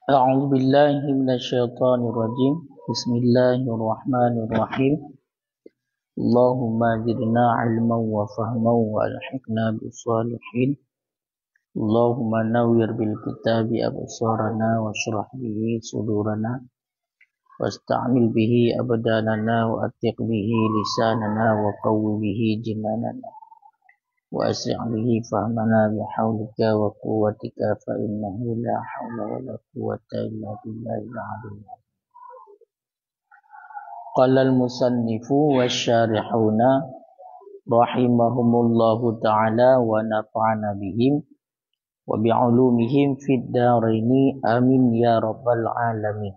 أعوذ بالله من الشيطان الرجيم بسم الله الرحمن الرحيم اللهم زدنا علما وفهما والحقنا بالصالحين اللهم نور بالكتاب أبصارنا واشرح به صدورنا واستعمل به أبداننا وأتق به لساننا وقوي به جناننا وأسع به فهمنا بحولك وقوتك فإنه لا حول ولا قوة إلا بالله العلي العظيم. قال المصنف والشارحون رحمهم الله تعالى ونفعنا بهم وبعلومهم في الدارين آمين يا رب العالمين.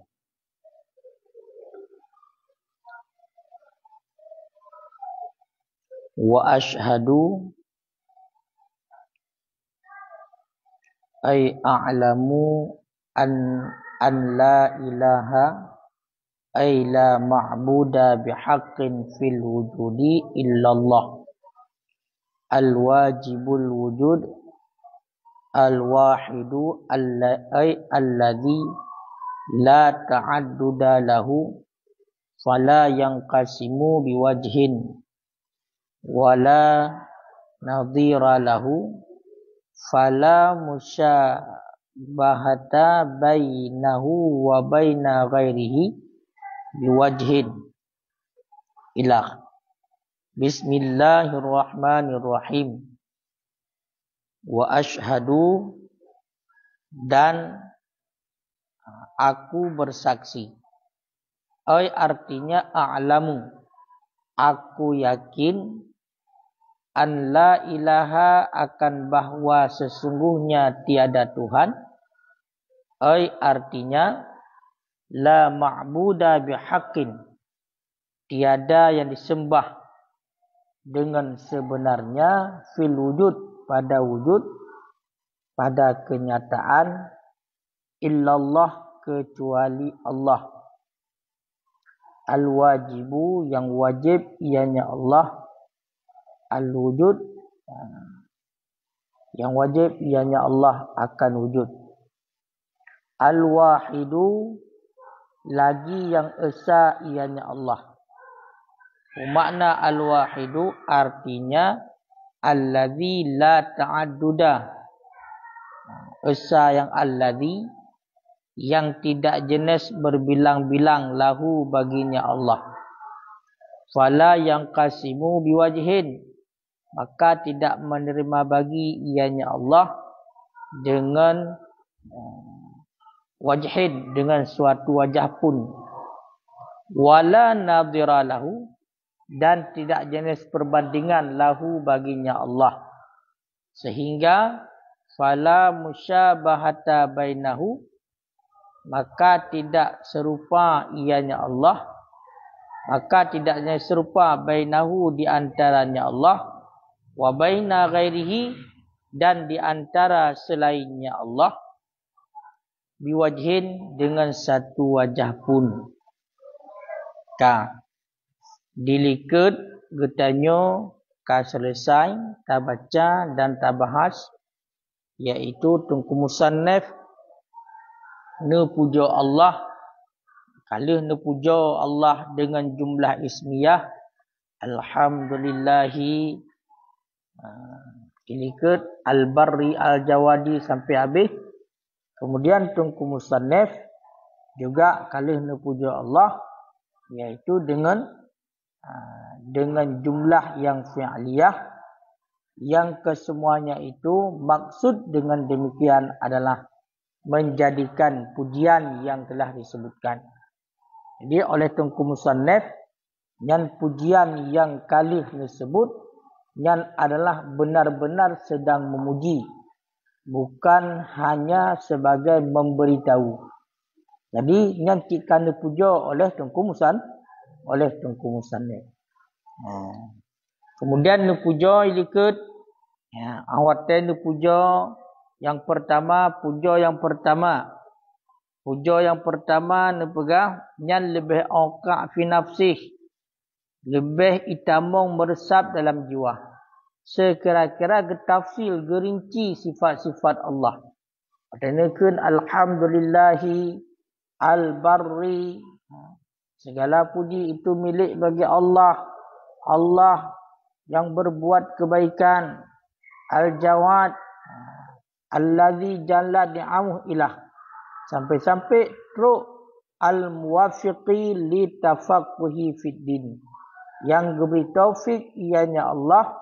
وأشهد أي أعلم أن لا إله أي لا معبود بحق في الوجود إلا الله الواجب الوجود الواحد أي الذي لا تعدد له فلا ينقسم بوجه ولا نظير له فلا مشابهة بينه وبين غيره بوجه إله. Bismillahirrahmanirrahim. Wa ashhadu, dan aku bersaksi. Ay artinya a'lamu, aku yakin, an la ilaha akan bahwa sesungguhnya tiada Tuhan. Ay artinya la ma'buda bihaqqin, tiada yang disembah dengan sebenarnya fil wujud, pada wujud, pada kenyataan, illallah kecuali Allah. Al wajibu yang wajib ianya Allah, al wujud yang wajib ianya Allah akan wujud. Al wahidu lagi yang esa ianya Allah. Makna al-wahidu artinya alladzi la ta'adduda. Esa yang alladzi yang tidak jenis berbilang-bilang lahu baginya Allah. Fala yang qasimu biwajhin, maka tidak menerima bagi ianya Allah dengan wajhin, dengan suatu wajah pun. Wala nadhira lahu, dan tidak jenis perbandingan lahu baginya Allah. Sehingga fala musyabahata bainahu, maka tidak serupa ianya Allah, maka tidaknya serupa bainahu di antaranya Allah, wa baina ghairihi, dan di antara selainnya Allah, biwajhin, dengan satu wajah pun. Diliket getanyo ka selesai, ta baca dan ta bahas, yaitu tungku musannaf ne puja Allah. Kalau ne puja Allah dengan jumlah ismiyah alhamdulillahi, diliket al-barri al-jawadi sampai habis. Kemudian tungku musannaf juga kalau ne puja Allah, yaitu dengan jumlah yang fi'liyah, yang kesemuanya itu maksud dengan demikian adalah menjadikan pujian yang telah disebutkan. Jadi oleh tungku musannaf, yang pujian yang kali disebut yang adalah benar-benar sedang memuji, bukan hanya sebagai memberitahu. Jadi yang kita dipuja oleh tungku musannaf, kemudian nupuja ilikut awatan nupuja yang pertama, puja yang pertama nepegah yang lebih auqa' fi nafsih, lebih itamong meresap dalam jiwa, sekira-kira getafsil gerinci sifat-sifat Allah. Patenakeun alhamdulillahi al-barri. Segala puji itu milik bagi Allah. Allah yang berbuat kebaikan. Al-Jawad. Allazi jalla ni'amuh ilah. Sampai-sampai teruk al-muwafiqi li tafaqquhi fid din. Yang diberi taufik ianya Allah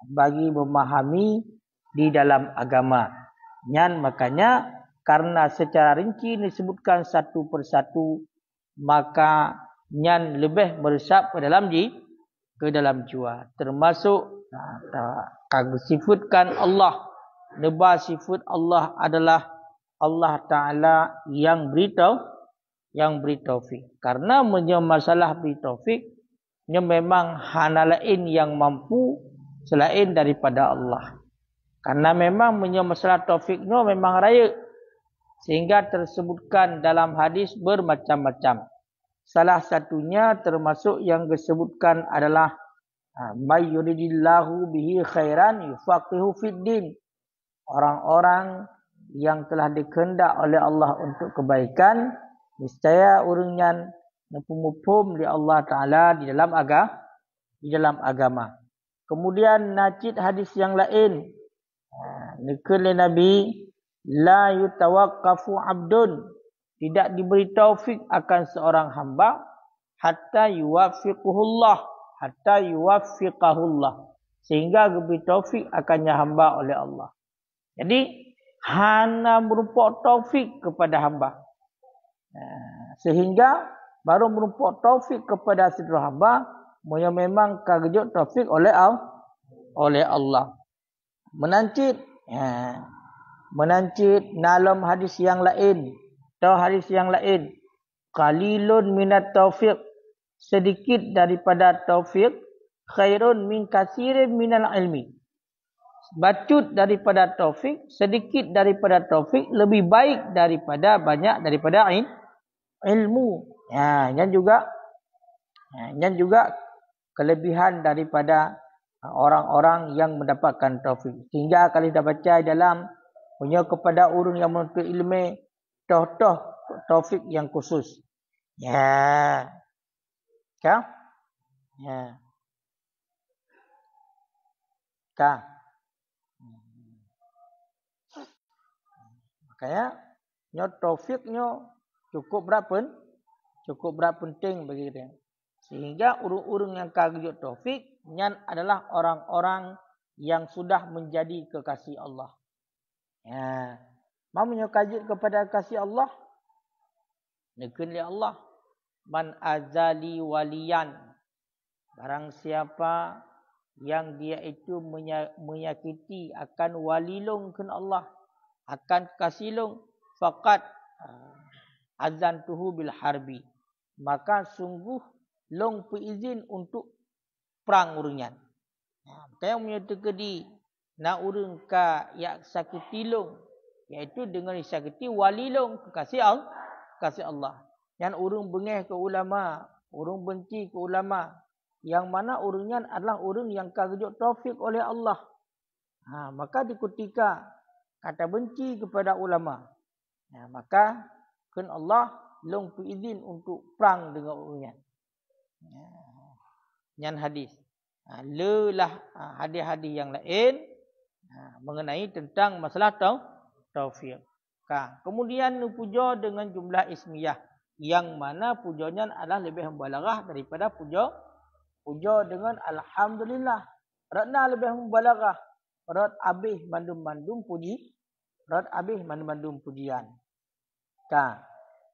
bagi memahami di dalam agama. Nyan makanya karena secara rinci disebutkan satu persatu, maka nyan lebih meresap ke dalam jiwa. Termasuk sifutkan Allah. Neba sifat Allah adalah Allah Ta'ala yang beri taufik. Karena masalah beri taufik, nya memang hana lain yang mampu selain daripada Allah. Karena memang masalah taufiknya memang raya. Sehingga tersebutkan dalam hadis bermacam-macam. Salah satunya termasuk yang disebutkan adalah may yuridillahu bihi khairan yufaqihu fid din. Orang-orang yang telah dikehendak oleh Allah untuk kebaikan, niscaya urangnya mufhum di Allah Taala di dalam agama. Kemudian nacit hadis yang lain. Nikul Nabi la yutawaqqafu abdun, tidak diberi taufik akan seorang hamba hatta yuwaffiquhullah, sehingga diberi taufik akannya hamba oleh Allah. Jadi hana merupakan taufik kepada hamba. Sehingga baru merupakan taufik kepada seluruh hamba yang memang kagejut taufik oleh Allah. Menancit dalam hadis yang lain qalilun minat taufik, sedikit daripada taufik, khairun min katsirin minal ilmi. Bacut daripada taufik, sedikit daripada taufik lebih baik daripada banyak daripada ilmu. Yang juga kelebihan daripada orang-orang yang mendapatkan taufik. Sehingga kalau kita baca dalam punya kepada orang yang menuntut ilmu, taufik yang khusus. Ya. Ka? Ya. Ka? Makanya taufiknya cukup berapa penting bagi kita. Sehingga urung-urung yang kagejut taufik nyan adalah orang-orang yang sudah menjadi kekasih Allah. Ya. Mau menyokajut kepada kasih Allah? Nekun li Allah. Man azali waliyan. Barang siapa yang dia itu menyakiti akan walilung kun Allah, akan kasilung, faqat azantuhu bil harbi, maka sungguh long izin untuk perang urungan. Makanya menyatakan di na urung ka yak sakiti long, iaitu dengan sakiti walilung kasih Allah. Yang urung bengeh ke ulama, urung benci ke ulama, yang mana urungnya adalah urung yang kagejut taufik oleh Allah. Maka di ketika kata benci kepada ulama, maka kan Allah long izin untuk perang dengan urungnya. Yang hadis. Lelah hadis-hadis yang lain mengenai tentang masalah taufik. Kemudian puja dengan jumlah ismiyah, yang mana pujanya adalah lebih membalaghah daripada puja dengan alhamdulillah. Ratna lebih membalaghah. Rat abih mandum-mandum puji. Rat abih mandum-mandum pujian.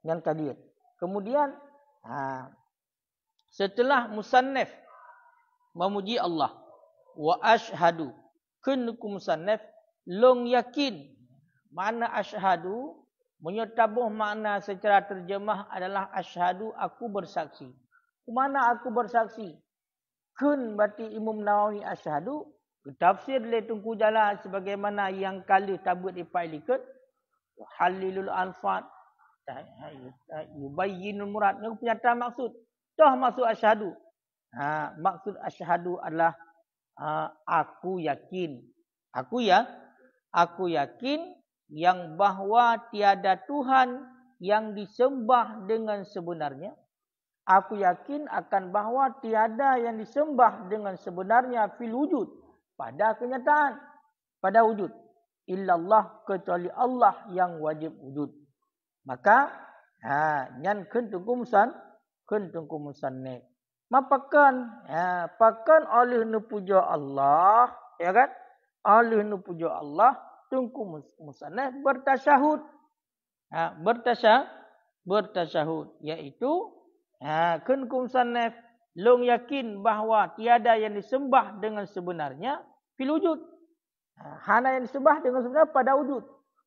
Yang kadir. Kemudian setelah musannaf memuji Allah, wa ashhadu, kunku musannaf long yakin. Makna ashhadu menyatabuh makna secara terjemah adalah ashhadu, aku bersaksi. Mana aku bersaksi? Kun berarti Imam Nawawi ashhadu, tafsir le tungku jalan sebagaimana yang kali tabut dipailikan halilul alfat yubayyinul murad, yang penyataan maksud. Toh maksud ashhadu. Maksud ashhadu adalah aku yakin. Aku yakin yang bahawa tiada Tuhan yang disembah dengan sebenarnya. Aku yakin akan bahawa tiada yang disembah dengan sebenarnya fil wujud, pada kenyataan, pada wujud. Illallah, kecuali Allah yang wajib wujud. Maka, nyan kentungku musannif. Mapakan, pakan oleh nupuja Allah, ya kan? Oleh nupuja Allah, tungku musannif bertasyahud. Bertasyahud, iaitu kunkum sanaf long yakin bahawa tiada yang disembah dengan sebenarnya fil wujud. Hana yang disembah dengan sebenarnya pada wujud.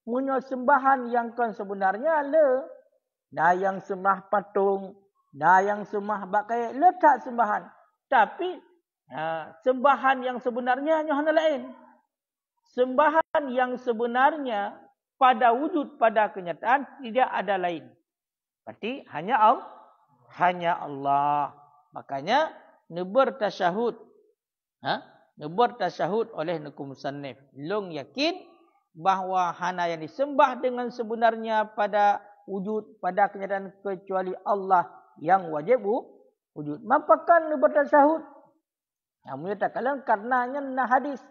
Munyo sembahan yang kan sebenarnya le. Dah yang sembah patung, dah yang sembah bakai letak sembahan. Tapi sembahan yang sebenarnya hanya lain. Sembahan yang sebenarnya pada wujud, pada kenyataan tidak ada lain. Berarti hanya Allah. Makanya neber tasyahud. Neber tasyahud oleh nukum musannif. Long yakin bahawa hana yang disembah dengan sebenarnya pada wujud, pada kenyataan kecuali Allah yang wajib wujud. Mapakan neber tasyahud. Namun tak kalang karenanya hadis.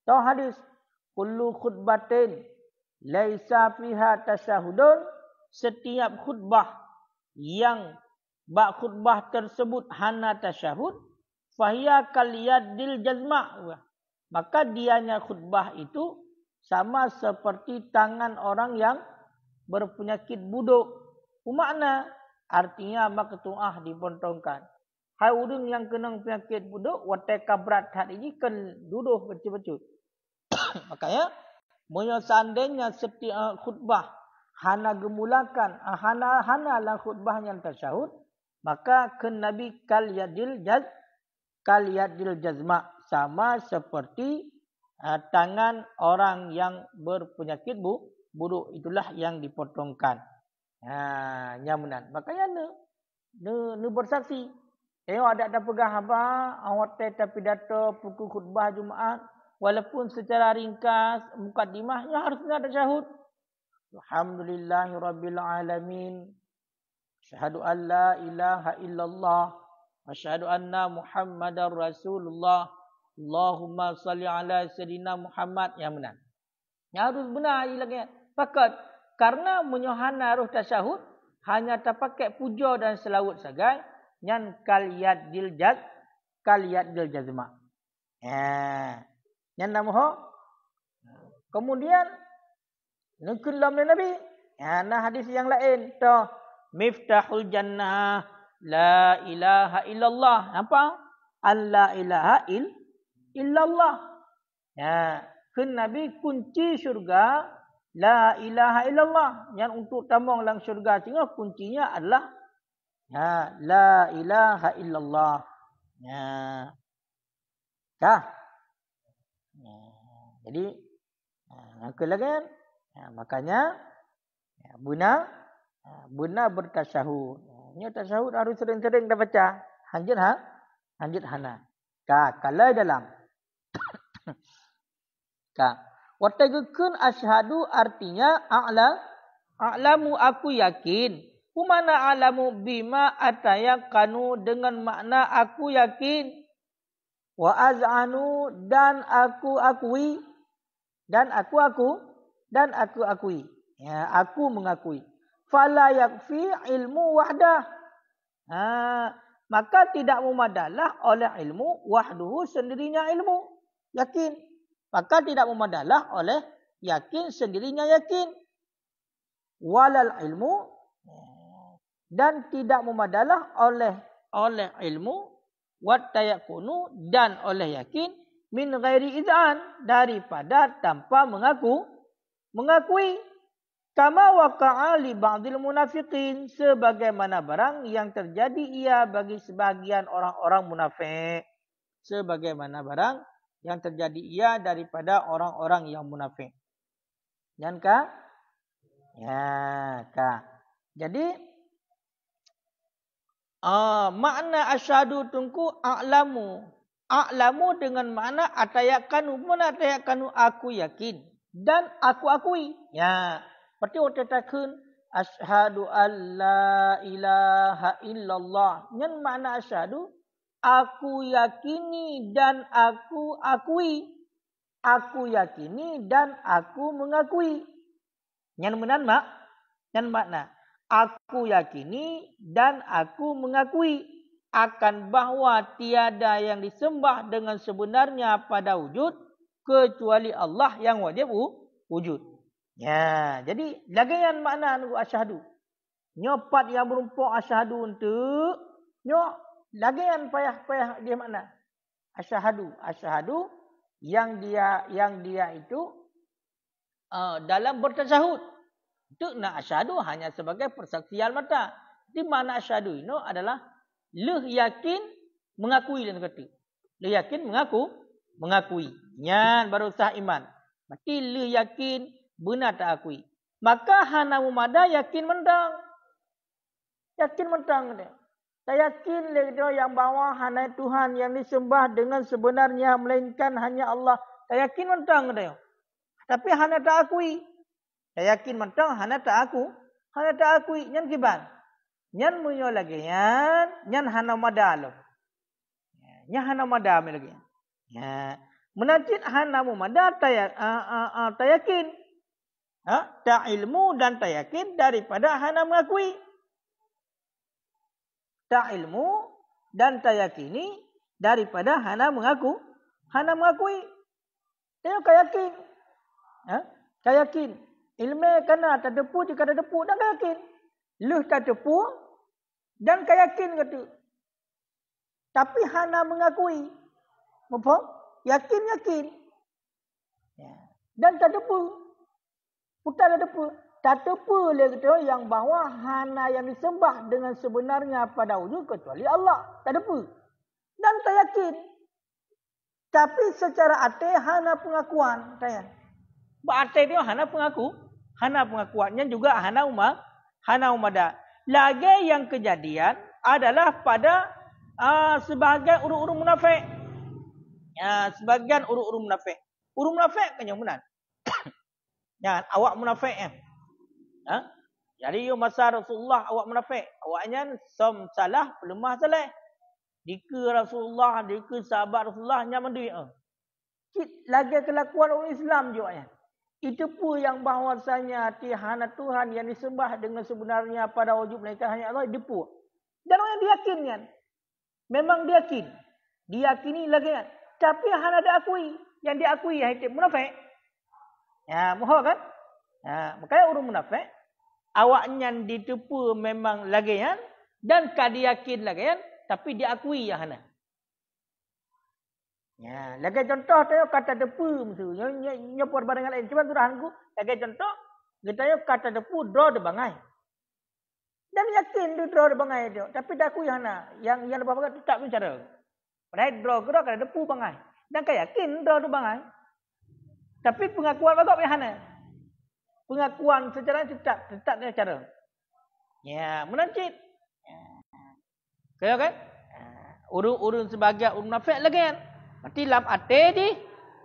Tahu hadis. Kullu khutbatin laisa fiha tasyahudun. Setiap khutbah yang khutbah tersebut hana tasyahud, fahiya kaliyadil jazma. Maka dianya khutbah itu sama seperti tangan orang yang berpenyakit buduk. Makna artinya maktuah dipontongkan. Hai udung yang kena penyakit buduk, wateka berat had ini kan duduk betul-betul. Makanya, seandainya setiap khutbah hana gemulakan, hana lah khutbah yang tasyahud, maka ken Nabi kaliyadil jazma, sama seperti tangan orang yang berpenyakit buruk, itulah yang dipotongkan. Nyamunan. Makanya ne bersaksi. Tengok ada pegang apa, awak tapi pidato pukul khutbah Jumaat, walaupun secara ringkas mukadimahnya harusnya ada tasyahud. Alhamdulillahi Rabbil Alamin. Asyhadu an la ilaha illallah. Asyhadu anna Muhammadar Rasulullah. Allahumma salli ala Sayyidina Muhammad. Yang benar. Yang harus benar lagi. Fakat karena menyohana ruh tasyahud hanya terpakai puja dan selawat sagai. Yang kaliyadil jazma. Yang nama kemudian nukulam Nabi. Nah hadis yang lain. Toh miftahul jannah la ilaha illallah. Apa? An la ilaha illallah. Kun Nabi kunci syurga la ilaha illallah. Yang untuk tambang dalam syurga sehingga kuncinya adalah la ilaha illallah. Jadi kan? Makanya benar bertasyahud. Ini tasyahud harus sering-sering dah baca. Hanjit hana. Kalau dalam Wattagukun asyhadu artinya a'lamu aku yakin. Kumana a'lamu bima atayakanu dengan makna aku yakin. Wa az'anu dan aku akui. Dan aku akui. Aku mengakui. Fala yakfi ilmu wahdah. Maka tidak memadalah oleh ilmu wahduhu sendirinya ilmu. Yakin. Maka tidak memadalah oleh yakin sendirinya yakin. Walal ilmu. Dan tidak memadalah oleh ilmu. Wattayakunu dan oleh yakin. Min ghairi iz'an. Daripada tanpa mengakui. Kama waqa'a li ba'dil munafiqin. Sebagaimana barang yang terjadi ia bagi sebagian orang-orang munafik. Sebagaimana barang yang terjadi ia daripada orang-orang yang munafik. Dan Jadi makna asyhadu tungku a'lamu. A'lamu dengan makna atayakanu. Mana atayakanu aku yakin. dan aku akui. Ya, seperti orang katakan asyhadu alla ilaha illallah. Yang makna asyhadu, aku yakini dan aku akui. Aku yakini dan aku mengakui. Yang makna aku yakini dan aku mengakui akan bahawa tiada yang disembah dengan sebenarnya pada wujud kecuali Allah yang wajib wujud. Ya, jadi lagaian makna nu asyhadu. Nyopat yang berumpuk asyhadu untuk nyok lagaian payah-payah dia makna. Asyhadu yang dia itu dalam bertasyahud. Itu nak asyhadu hanya sebagai persaksian mata. Di mana asyhadu ini adalah leh yakin mengakui dan kata. Leh yakin mengakui. Nyan baru sah iman. Berarti leh yakin benar tak akui. Maka hana mumada yakin mentang. Yakin mentang dia. Tak yakin dia yang bahawa hana Tuhan yang disembah dengan sebenarnya melainkan hanya Allah. Tak yakin mentang dia. Tapi hana tak akui. Tak yakin mentang hana tak akui. Nyan kiban. Nyan munyo lagi nyan hana madalo. Nyan hana madam lagi. Ya. Menajid hana mumada tak yakin. Tak ilmu dan tak yakin daripada hana mengakui. Tak ilmu dan tak yakini daripada hana mengakui. Tengok kau yakin. Kau yakin. Ilmu kena tak depu jika tak depu dan kau yakin. Luh tak depu dan kau yakin kata. Tapi hana mengakui. Apa? Yakin. Ya. Dan tak depu. Putar tak depu. Tak depu lagi yang bahawa hana yang disembah dengan sebenarnya pada wujud kecuali Allah. Tak depu. Dan tak yakin. Tapi secara hati hana pengakuan. Berarti dia hana pengakuannya juga hana umada. Lagi yang kejadian adalah pada sebahagian urut-urut munafik. Sebahagian urut-urut munafik. Urut munafik kan yang benar. Jangan awak munafik Jadi masa Rasulullah awak munafik. Awaknya salah, lemah salah. Dika Rasulullah, dika sahabat Rasulullah hanya menduit. Lagi kelakuan orang Islam juga. Itu pun yang bahawasanya tihana Tuhan yang disembah dengan sebenarnya pada wujud melainkan hanya Allah. Itu pun. Dan orang yang diyakin kan. Memang diyakin. Diyakini lagi kan. Tapi hana diakui. Yang diakui itu munafik. Ya, mohon kan? Makanya orang munafik. Awaknya ditipu memang lagi kan. Dan kadi yakin lagi kan. Tapi diakui yang hana. Ya, lagi contoh tayo kata depu mesti. Nyopor barang lain. Cuma turahanku lagi contoh kita kata depu draw de bangai. Dan yakin dia draw de bangai dia. Tapi dak akui hana. Yang lepas bangai tak bicara. Padahal draw kira kata depu bangai. Dan kaya yakin draw de bangai. Tapi pengakuan bagak hana. Pengakuan secara tetap dia cara. Ya, menancit. Kaya kan? Urun sebagai urun munafik lagi kan? Berarti dalam hati ni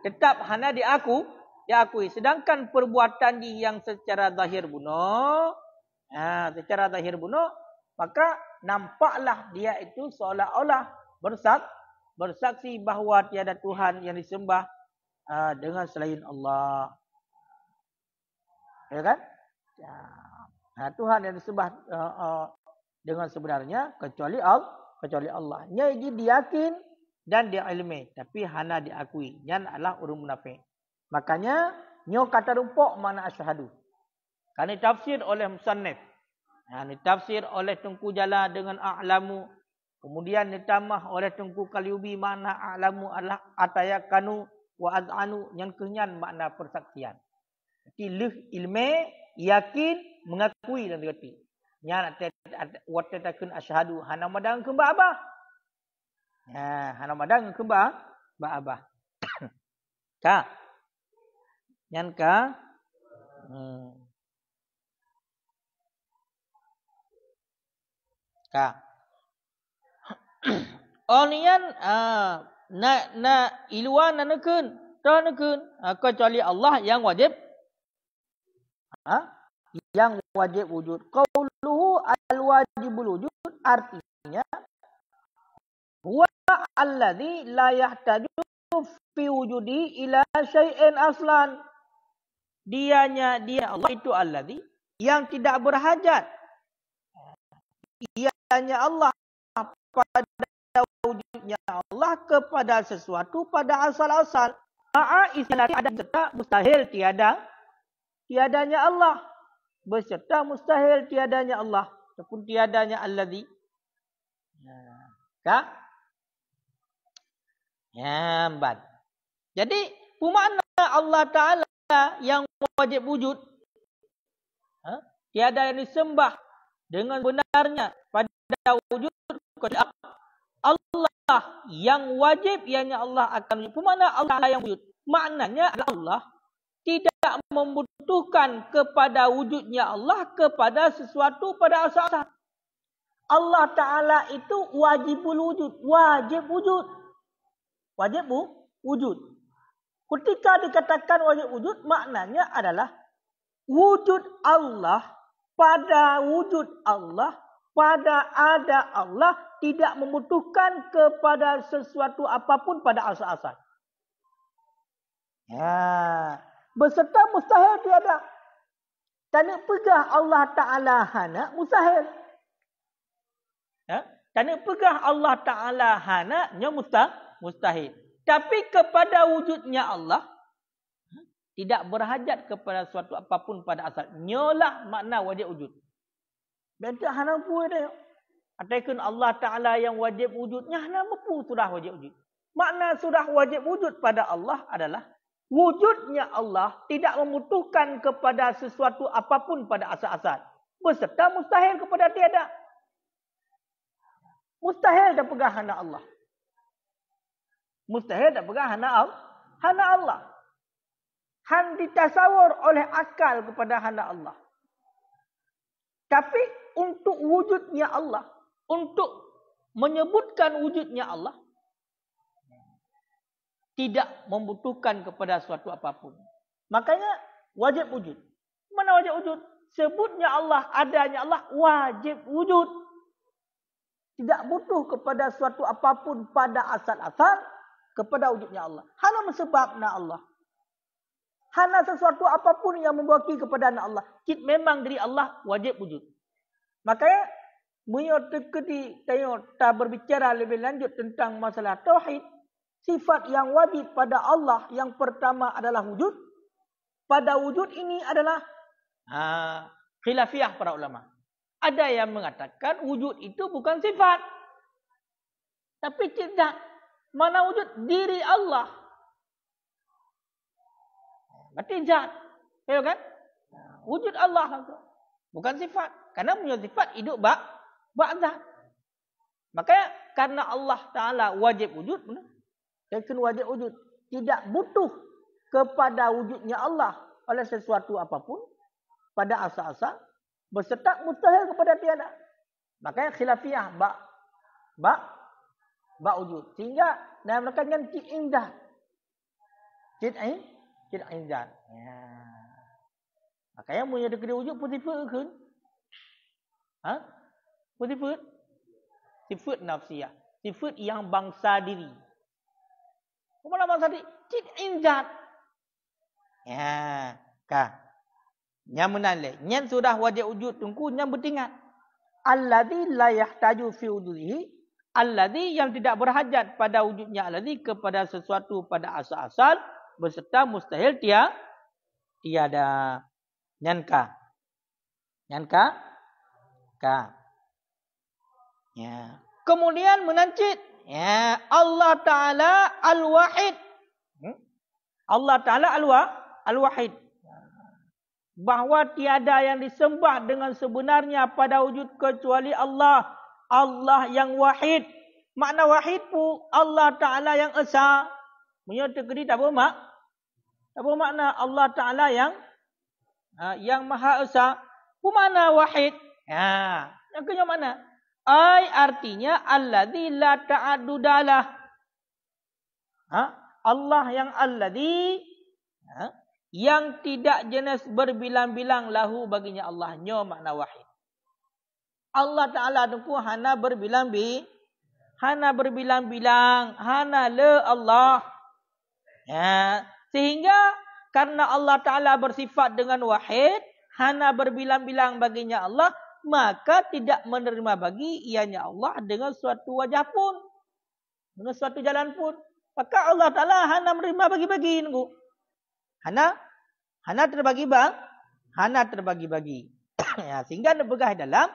tetap hana diakui. Sedangkan perbuatan dia yang secara zahir bunuh, maka nampaklah dia itu seolah-olah bersaksi bahawa tiada Tuhan yang disembah dengan selain Allah. Ya kan? Tuhan yang disembah dengan sebenarnya kecuali Allah. Jadi diyakin dan dia ilmi, tapi hana diakui. Yang adalah orang munafik. Makanya nyo kata rumpuk mana asyhadu. Karena tafsir oleh musannif. Ini tafsir oleh Tengku Jala dengan a'lamu. Kemudian ditambah oleh Tengku Kalyubi makna a'lamu adalah atayakanu wa az'anu yang kenyan makna persaksian. Jadi ilmi yakin mengakui dan dikati. Nya watatakun asyhadu hana madang kemba abah. Ya, hana madang kemba abah. Ka. Nyan ka. Ka. Onian na iluan nanukun Tanakun kecuali Allah yang wajib yang wajib wujud. Qauluhu al-wajibul wujud artinya huwa alladhi la yahtaju fi wujudi ila syai'in aslan. Dia Allah itu alladhi yang tidak berhajat. Ianya Allah pada wujudnya Allah kepada sesuatu pada asal-asal. Ma'a istilah ada serta mustahil tiadanya Allah. Beserta mustahil tiadanya Allah. Ataupun tiadanya alladhi. Kak? Yambat. Jadi, bermakna Allah Ta'ala yang wajib wujud. Tiada yang disembah dengan benarnya pada wujud Allah yang wajib ianya Allah akan wujud. Bermakna Allah yang wujud. Maknanya Allah tidak membutuhkan kepada wujudnya Allah kepada sesuatu pada asal-asal. Allah Ta'ala itu wajibul wujud. Wajib wujud. Wajib wujud. Ketika dikatakan wajib wujud, maknanya adalah wujud Allah pada wujud Allah, pada ada Allah, tidak membutuhkan kepada sesuatu apapun pada asal-asal. Beserta mustahil tiada. Tanda pegah Allah Ta'ala hana mustahil. Tanda pegah Allah Ta'ala hana nya mustahil. Tapi kepada wujudnya Allah tidak berhajat kepada suatu apapun pada asal. Nyalah makna wajib wujud. Benda hana pun dia. Ataikun Allah Ta'ala yang wajib wujudnya hana mampu sudah wajib wujud. Makna sudah wajib wujud pada Allah adalah wujudnya Allah tidak membutuhkan kepada sesuatu apapun pada asal-asal. Beserta mustahil kepada tiada. Mustahil dah pegang hana Allah. Mustahil dah pegang hana Allah. Han ditasawur oleh akal kepada hana Allah. Tapi untuk wujudnya Allah, untuk menyebutkan wujudnya Allah, tidak membutuhkan kepada suatu apapun. Makanya wajib wujud. Mana wajib wujud? Sebutnya Allah, adanya Allah, wajib wujud. Tidak butuh kepada suatu apapun pada asal-asal kepada wujudnya Allah. Hana sebabna Allah. Hana sesuatu apapun yang membawa kepada Allah. Memang diri Allah wajib wujud. Makanya, kita berbicara lebih lanjut tentang masalah tauhid. Sifat yang wajib pada Allah yang pertama adalah wujud. Pada wujud ini adalah khilafiyah para ulama. Ada yang mengatakan wujud itu bukan sifat. Tapi tidak. Mana wujud? Diri Allah. Berarti zat. Ya kan? Wujud Allah. Bukan sifat. Karena punya sifat hidup zat. Makanya karena Allah Ta'ala wajib wujud. Yakni wajib wujud. Tidak butuh kepada wujudnya Allah oleh sesuatu apapun. Pada asal-asal. Beserta mustahil kepada tiada. Makanya khilafiyah. Wujud. Sehingga dalam mereka dengan cid indah. Cid indah. Makanya punya dekat wujud pun sifat kan? Pun sifat? Sifat nafsiyah. Sifat yang bangsa diri. Mana bangsa diri? Cid indah. Yang menalih. Yang sudah wajib wujud tunggu. Yang bertingat. Alladhi la yahtaju fi wujudihi. Alladhi yang tidak berhajat pada wujudnya. Alladhi kepada sesuatu pada asal-asal. Beserta mustahil tiada. Nyanka. Kemudian menancit. Allah Ta'ala Al-Wahid. Allah Ta'ala Al-Wahid. Bahawa tiada yang disembah dengan sebenarnya pada wujud kecuali Allah. Allah yang wahid. Makna wahid pun Allah Ta'ala yang esa. Menyatakan tak bermakna Allah Ta'ala yang maha esa. Bermakna wahid. Yang kedua mana? Artinya alladzi la ta'addudalah. Allah yang alladhi, yang tidak jenis berbilang-bilang lahu baginya Allah. Nyo makna wahid. Allah Ta'ala tu hana berbilang-bilang. Hana berbilang-bilang. Hana le Allah. Ya. Sehingga karena Allah Ta'ala bersifat dengan wahid. Hana berbilang-bilang baginya Allah. Maka tidak menerima bagi ianya Allah dengan suatu wajah pun. Dengan suatu jalan pun. Maka Allah Ta'ala hana menerima bagi-bagi. Hana terbagi-bagi. Ya, sehingga nebegah dalam.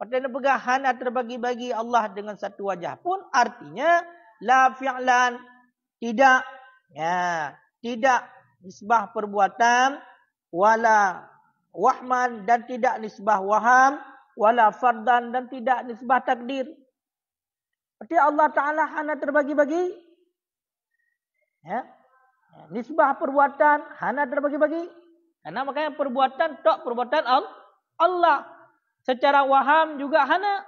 Pada nebegah hana terbagi-bagi Allah dengan satu wajah pun. Artinya. La fi'lan. Tidak. Ya, tidak nisbah perbuatan. Wala wahman. Dan tidak nisbah waham. Wala fardan. Dan tidak nisbah takdir. Berarti Allah Ta'ala hana terbagi-bagi. Ya. Nisbah perbuatan hana terbagi-bagi. Karena makanya perbuatan tok perbuatan Allah. Secara waham juga hana.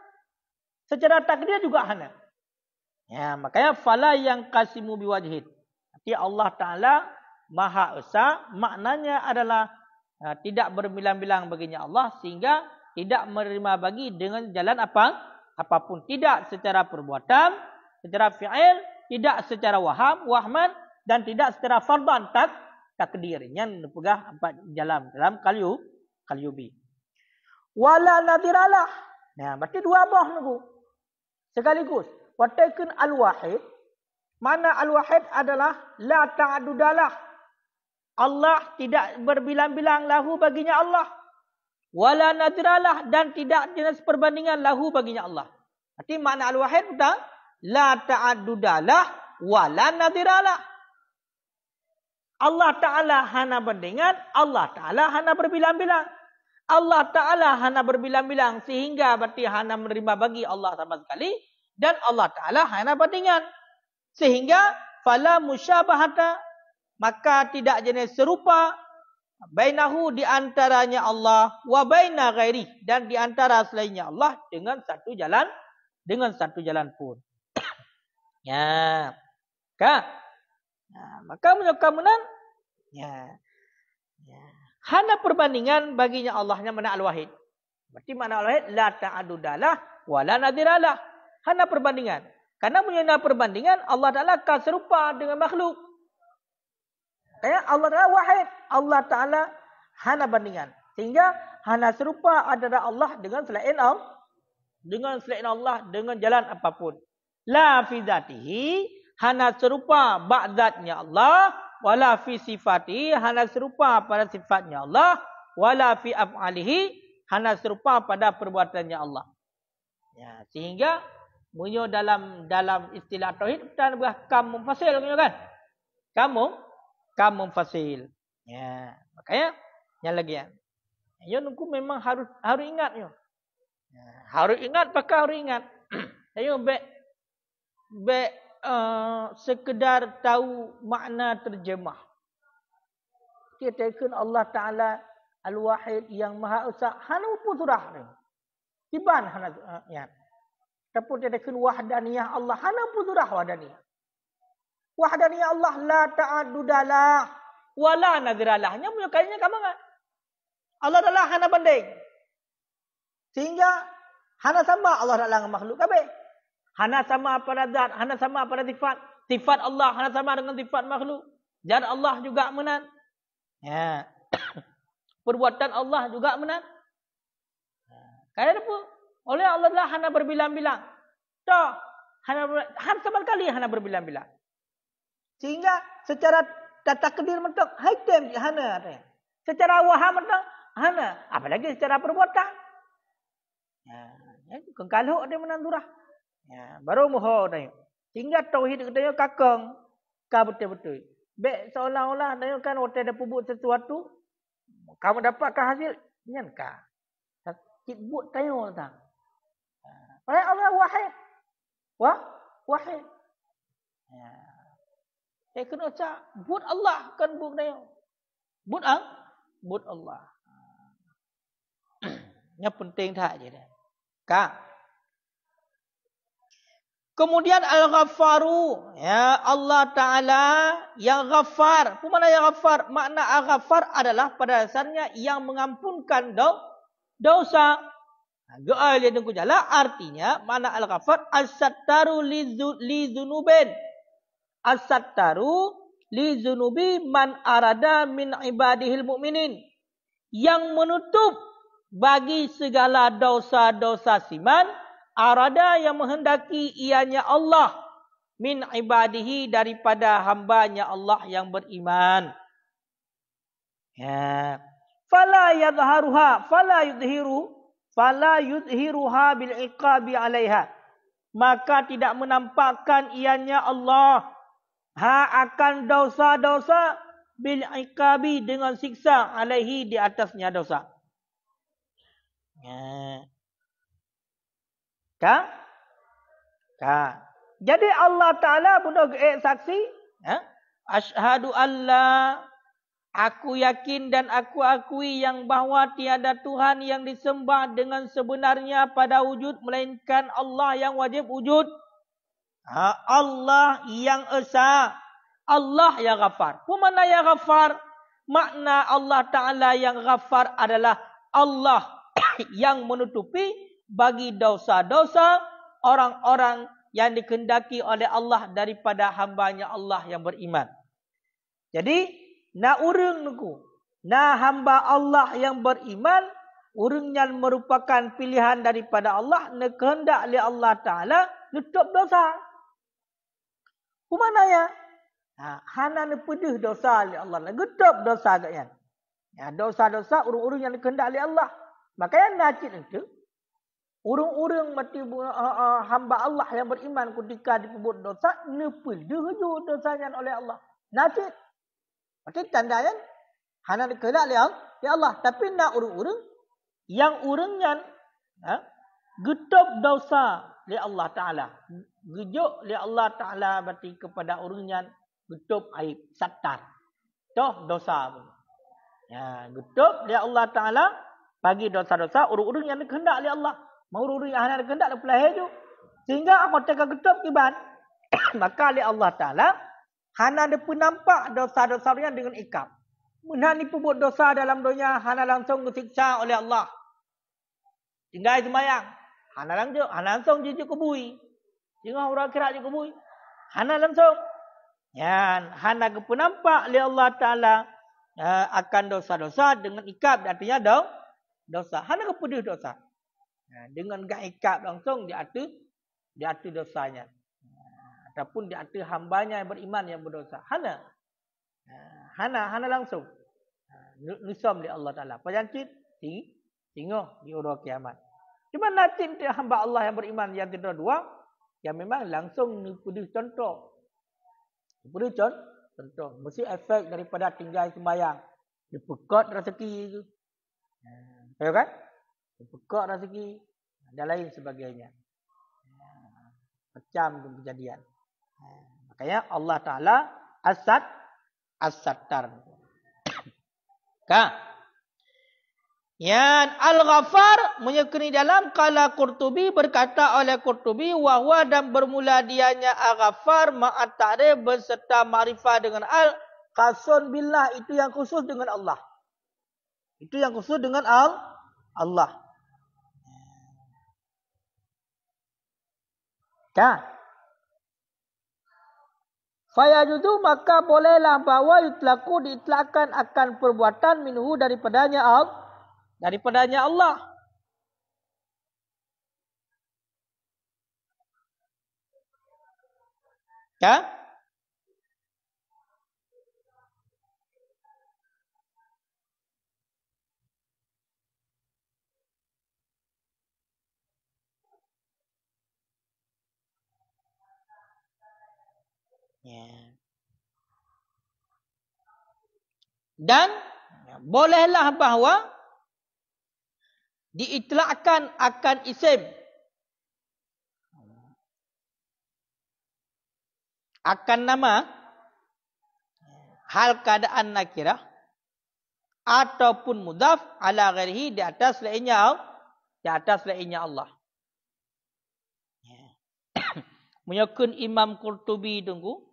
Secara takdir juga hana. Ya, makanya fala yang qasimu biwajhid. Arti Allah Ta'ala Maha Esa, maknanya adalah tidak berbilang-bilang baginya Allah sehingga tidak menerima bagi dengan jalan apapun. Tidak secara perbuatan, secara fi'il, tidak secara wahman, dan tidak secara fardan takdirnya nepegah empat dalam kalyubi. Wala nadiralah. Nah, berarti dua boh nunggu. Sekaligus. Wataikun al-wahid. Mana al-wahid adalah la ta'adudalah. Allah tidak berbilang-bilang lahu baginya Allah. Wala nadiralah. Dan tidak jenis perbandingan lahu baginya Allah. Berarti makna al-wahid betul? La ta'adudalah. Wala nadiralah. Allah Ta'ala hana bandingan. Allah Ta'ala hana berbilang-bilang. Allah Ta'ala hana berbilang-bilang. Sehingga berarti hana menerima bagi Allah sama sekali. Dan Allah Ta'ala hana bandingan. Sehingga fala musyabahata. Maka tidak jenis serupa. Bainahu di antaranya Allah. Wa baina ghairi. Dan di antara selainnya Allah. Dengan satu jalan. Dengan satu jalan pun. Ya. Kak. Nah, maka menyebabkan ya. Hana perbandingan baginya Allahnya mana al-wahid. Berarti mana al-wahid la ta'adudalah wa la nadiralah. Hana perbandingan. Karena punya perbandingan Allah Taala akan serupa dengan makhluk. Kayak Allah Taala wahid, Allah Taala hana bandingan. Sehingga hana serupa adalah Allah dengan selain Allah. Dengan selain Allah dengan jalan apapun. La fi zatihi. Hana serupa ba'datnya Allah. Wala fi sifati. Hana serupa pada sifatnya Allah. Wala fi af'alihi. Hana serupa pada perbuatannya Allah. Ya, sehingga munyo dalam istilah tauhid kita berah kam munfasil kan? Kam munfasil. Ya, makanya yang lagi ya. Yo nunggu memang harus ingat yo. Ya, harus ingat pakai harus ingat. Ayo sekedar tahu makna terjemah. Kita kan Allah Ta'ala Al-Wahid yang Maha Esa. Hana pun surah ni. Iban hana ya. Tapi kita kan wahdaniyah Allah. Hana pun surah wahdaniyah. Wahdaniyah Allah la ta'adudalah wa la nadiralah. Nya punya kayaknya kamu enggak? Allah Ta'ala hana banding. Sehingga hana sama Allah Ta'ala dengan makhluk kabeh. Hana sama pada zat, hana sama pada sifat. Sifat Allah hana sama dengan sifat makhluk. Zat Allah juga menan. Ya. Perbuatan Allah juga menan. Kayak apa? Oleh Allah lah hana berbilang-bilang. Toh, hana sama kali hana berbilang-bilang. Sehingga secara tata kedir mentok haitem hana. Secara waham mentok hana. Apalagi secara perbuatan. Ya, kalau dia menan durah. Ya, baru moho dah. Sehingga tauhid kita kakang ka betul-betul. Baik seolah-olah dah kan waktu ada pubut sesuatu kamu dapatkah hasil nyan ka. Sakit but tayo tang. Oleh Allah wahid. Wahid. Ya. Kena ucap but Allah kan but tayo. But Allah. Nya penting tak je dah. Ka Kemudian Al-Ghaffaru, ya Allah Ta'ala yang Ghaffar. Apa makna yang Ghaffar? Makna Al-Ghaffar adalah pada dasarnya yang mengampunkan dosa. Doa yang jala artinya makna Al-Ghaffar as-sattaru li dzunubin. As-sattaru li dzunubi man arada min ibadihil mu'minin. Yang menutup bagi segala dosa-dosa siman, arada yang menghendaki ianya Allah min ibadihi daripada hambanya Allah yang beriman. Ya. Fala yadhharuha, fala yudhiruha bil iqabi 'alaiha. Maka tidak menampakkan ianya Allah akan dosa-dosa bil iqabi dengan siksa alaihi di atasnya dosa. Ya. Jadi Allah Ta'ala pun saksi. Asyhadu alla, aku yakin dan aku akui yang bahawa tiada Tuhan yang disembah dengan sebenarnya pada wujud melainkan Allah yang wajib wujud. Allah yang esa, Allah yang Ghaffar. Apa makna yang Ghaffar? Makna Allah Ta'ala yang Ghaffar adalah Allah yang menutupi bagi dosa-dosa orang-orang yang dikehendaki oleh Allah daripada hambanya Allah yang beriman. Jadi, na urang nuku, na hamba Allah yang beriman, urang yang merupakan pilihan daripada Allah, na kehendak oleh Allah Ta'ala, nutup dosa. Kumana ya? Hana na pedih dosa oleh Allah, na getup dosa agaknya. Ya, dosa-dosa urang-urang yang dikehendak oleh Allah. Makanya nacit itu, urang-urang mati hamba Allah yang beriman ketika diperbuat dosa, nepedih je dosanya oleh Allah. Nacit. Berarti tandanya hana dikehendak oleh Allah. Tapi nak urang-urang yang urangnya getup dosa oleh Allah Ta'ala. Gejuk oleh Allah Ta'ala berarti kepada urangnya getup aib, sattar. Toh dosa pun. Ya, getup oleh Allah Ta'ala bagi dosa-dosa urang-urang yang dikehendak oleh Allah. Mau urang yang hana dikehendak lepas haju. Sehingga anggota getup kiban. Maka oleh Allah Ta'ala hana ada pun nampak dosa-dosa orang dengan ikab. Mana ni perbuat dosa dalam dunia, hana langsung disiksa oleh Allah. Tinggal sembahyang, hana langsung je kubui. Jangan orang akhirat je kubui. Hana langsung. Ya, hana pun nampak oleh Allah Ta'ala akan dosa-dosa dengan ikab, artinya dosa. Hana kepedih dosa. Dengan gak ikab langsung diatur dosanya. Ataupun diatur hambanya yang beriman yang berdosa. Hana langsung. Nusam oleh Allah Ta'ala. Pajancit, tinggal di urut kiamat. Cuma nanti hamba Allah yang beriman yang kedua, yang memang langsung dipedih contoh. Dipedih contoh. Mesti efek daripada tinggal sembahyang. Dipekat rezeki itu. Tahu kan? Dipekat rezeki. Dan lain sebagainya. Macam kejadian. Makanya Allah Ta'ala as-sattar. Yang Al-Ghaffar menyekuni dalam qala Qurtubi, berkata oleh Qurtubi, wahwa dan bermula dianya Al-Ghaffar ma'at ta'rif berserta ma'rifah dengan al-qasun billah, itu yang khusus dengan Allah. Itu yang khusus dengan Allah. Fayajuzu, maka bolehlah bahwa yutlaku diitlakkan akan perbuatan minhu daripadanya Allah. Ya? Dan bolehlah bahwa diitlakkan akan isim, akan nama, hal keadaan nakirah ataupun mudhaf ala ghairihi, di atas selainnya Allah. Menyokun Imam Qurtubi tunggu.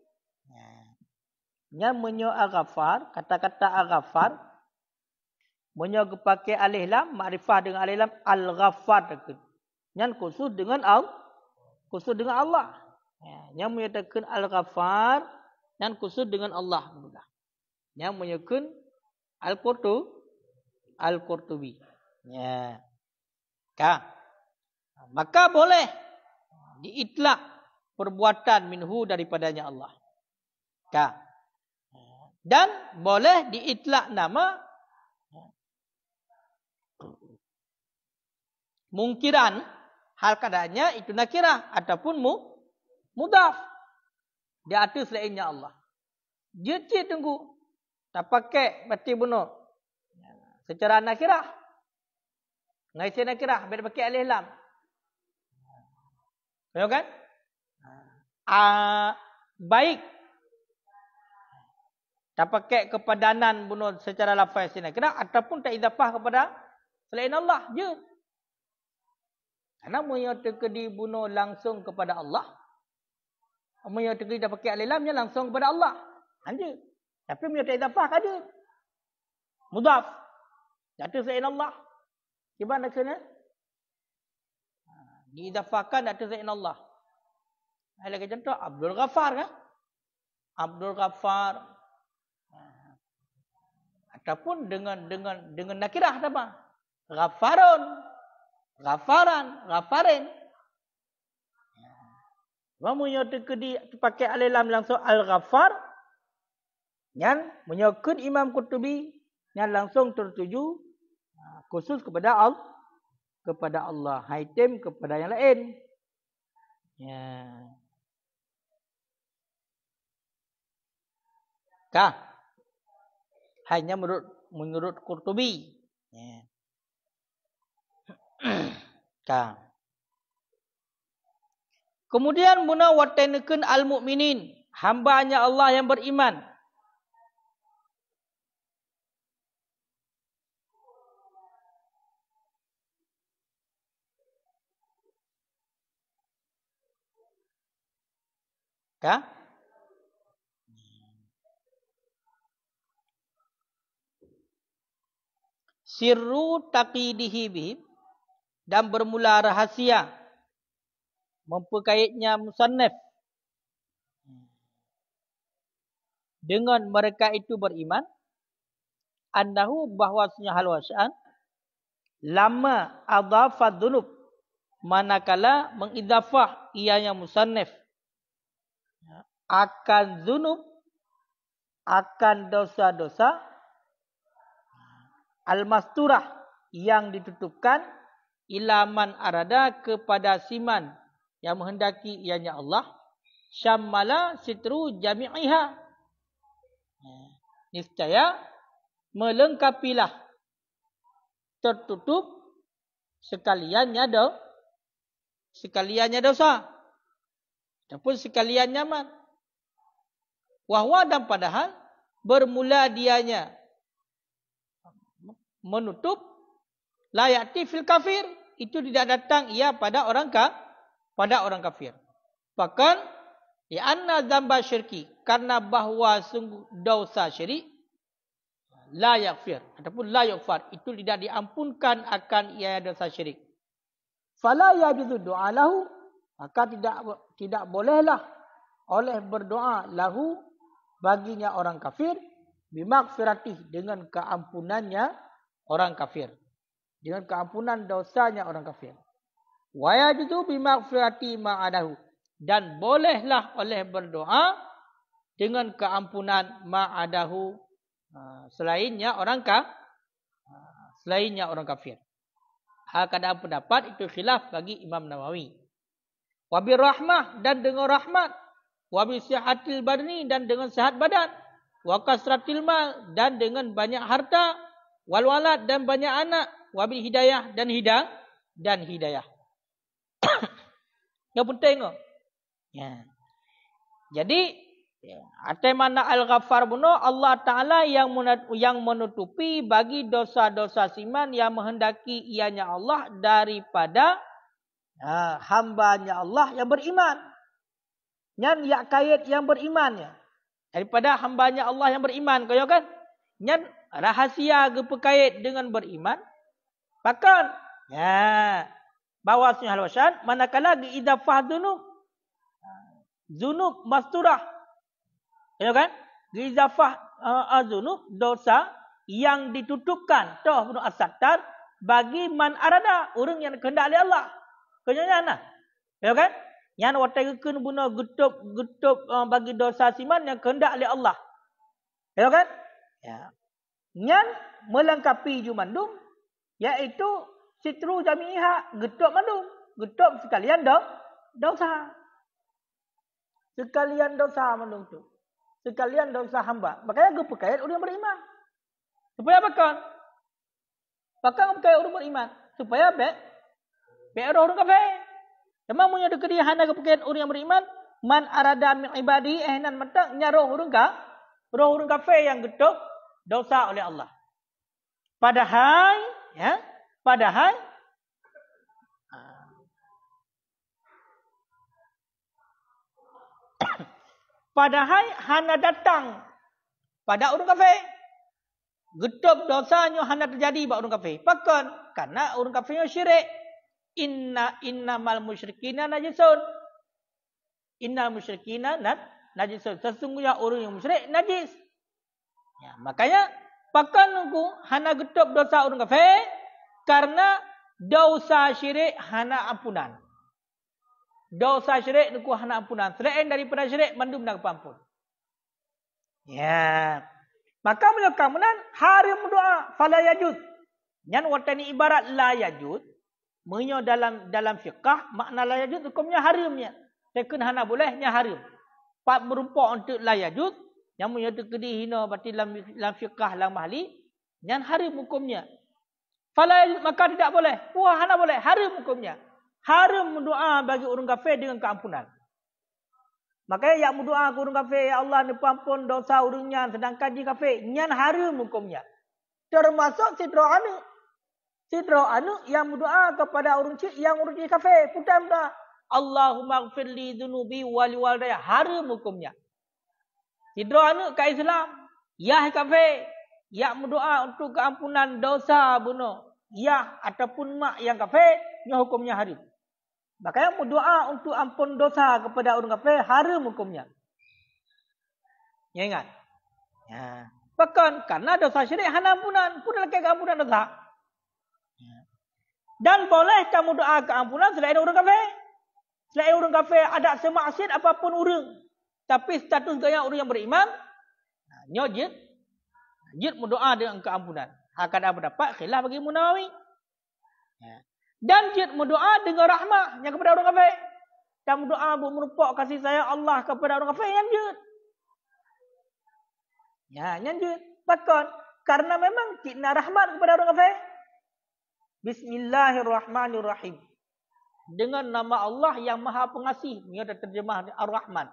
Nya menyo Al-Ghaffar, kata-kata Al-Ghaffar menyo pakai alif lam, makrifah dengan alif lam Al-Ghaffar tekun. Nya khusus dengan Allah. Nya menyatakan Al-Ghaffar dan khusus dengan Allah. Nya menyokun Al-Qurtubi. Ya. Maka boleh diitlak perbuatan minhu daripadanya Allah. Dan boleh diitlak nama mungkiran hal keadaannya itu nakirah ataupun mudaf di atas selainnya Allah. Dia tunggu. Tak pakai berarti bunuh. Secara nakirah. Ngaisi nakirah. Biar pakai alif lam. Tahu kan? Baik. Tak pakai kepadanan bunuh secara lafaz nakirah. Ataupun tak idafah kepada selain Allah. Je. Karena menyatakan dibunuh langsung kepada Allah. Menyatakan tak pakai alif lamnya langsung kepada Allah. Hanya. Tapi menyatakan idafah ada. Mudaf. Jatuh selain Allah. Gimana kena? Diidafahkan jatuh selain Allah. Lagi contoh Abdul Ghaffar kan? Abdul Ghaffar. Ataupun dengan nakirah apa? Ghaffarun. Ghaffaran. Ghaffarin. Menyatakan pakai alif lam langsung Al-Ghaffar. Yang menyokut Imam Qurtubi yang langsung tertuju khusus kepada Allah. Haitim kepada yang lain. Ya. Hanya menurut Qurtubi. Ya. Kemudian munawattainkeun al-mu'minin, hambanya Allah yang beriman. Sirru taqidihi bihim, dan bermula rahasia memperkaitnya musannaf dengan mereka itu beriman, annahu bahwasanya hal wasya'an lama adhafa dzunub, manakala mengidafah ianya musannaf akan dzunub, akan dosa-dosa al-masturah yang ditutupkan, ilaman arada kepada siman yang menghendaki ianya Allah, syammala sitru jami'iha, niscaya melengkapilah tertutup sekaliannya dosa ataupun sekalian nyaman. Wahwa, dan padahal bermula dianya menutup layati fil kafir, itu tidak datang ia pada orang kafir. Bahkan ya anna dzamba syirki, karena bahwa sungguh dosa syirik la yaghfir ataupun la yughfar, itu tidak diampunkan akan ia dosa syirik. Fala yajuzu du'a lahu, maka tidak bolehlah oleh berdoa lahu baginya orang kafir, bimaghfiratih, dengan keampunannya orang kafir, dengan keampunan dosanya orang kafir. Wa yajuzu bimaghfirati ma'adahu, dan bolehlah oleh berdoa dengan keampunan ma'adahu, selainnya orang kafir. Keadaan pendapat itu khilaf bagi Imam Nawawi. Wa birrahmah, dan dengan rahmat. Wa bisihatil badani, dan dengan sehat badan. Wa kasratil mal, dan dengan banyak harta. Wal walad, dan banyak anak. Wa bil hidayah, dan hidayah. Yang penting. Ya. Jadi Atemana al-Ghaffar bunuh Allah Ta'ala yang menutupi bagi dosa-dosa siman yang menghendaki ianya Allah daripada hambanya Allah yang beriman. Nyan yak kait yang beriman ya. Daripada hambanya Allah yang beriman kaya kan. Nyan rahasia ke perkait dengan beriman. Bahkan ya bahawasanya halwasan manakala idafah zunub masturah. Ya kan? Idafah zunub dosa yang ditutupkan toh bunu as-sattar bagi man arada orang yang kehendak oleh Allah. Kenyana. Ya kan? Yang watekeun buna getup bagi dosa siman yang kehendak oleh Allah. Ya kan? Ya. Nyan melengkapi jumandum iaitu sitru jami'ha getup mandum. Getup sekalian dosa. Sekalian dosa mandum tu. Sekalian dosa hamba. Makanya berkait orang beriman. Supaya apa? Bahkan berkait orang beriman. Supaya orang kafir. Memang punya dekeri hana kepercayaan orang yang beriman, man arada min ibadi ihnan matak nyaroh urang kafir yang getuk dosa oleh Allah. Padahal hana datang pada orang kafir. Getuk dosanya hana terjadi pada orang kafir. Bahkan karena orang kafirnya syirik. Innamal musyrikina najisun. Innal musyrikina najisun. Sesungguhnya orang yang musyrik najis. Ya, makanya pakan nunggu hana getup dosa orang kafir karena dosa syirik hana ampunan. Dosa syirik nunggu hana ampunan. Selain daripada syirik mandum nak ampun. Ya. Maka menyakamunan harim doa fala yajud. Nyan watani ibarat la yajud. Menyo dalam fiqah makna la yajud hukumnya harimnya. Tekun hana bolehnya harim. Pak berupa untuk la yajud yang menyatu kedi hina berarti dalam fiqah dalam ahli yang harim hukumnya. Fala yajud maka tidak boleh. Wah hana boleh harim hukumnya. Harim mendoa bagi orang kafir dengan keampunan. Makanya yang berdoa ke orang kafir ya Allah ni ampun dosa orangnya sedangkan dia kafir nyan harim hukumnya. Termasuk Sidra anu yang berdoa kepada orang cik yang orang cik kafir. Putam dah. Allahumma gfir li dhunubi wali walidayya. Haram hukumnya. Sidra anu ke Islam. Yah kafir. Yang berdoa untuk keampunan dosa bunuh. Yah ataupun mak yang kafir. Nya hukumnya haram. Makanya berdoa untuk ampun dosa kepada orang kafir. Haram hukumnya. Ya ingat. Ya. Bahkan karena dosa syirik hana ampunan. Pun lagi keampunan dosa. Dan boleh kamu doa keampunan selain orang kafir. Selain orang kafir ada semaksiat apapun orang. Tapi status gaya orang yang beriman. Nyojit. Jid berdoa dengan keampunan. Akan ada dapat khilaf bagi Munawawi. Dan jid berdoa dengan rahmah yang kepada orang kafir. Kamu doa merupakan kasih sayang Allah kepada orang kafir yang jid. Ya, yang jid. Bahkan karena memang kita rahmat kepada orang kafir. Bismillahirrahmanirrahim. Dengan nama Allah yang Maha Pengasih. Ini ada terjemah Ar-Rahman.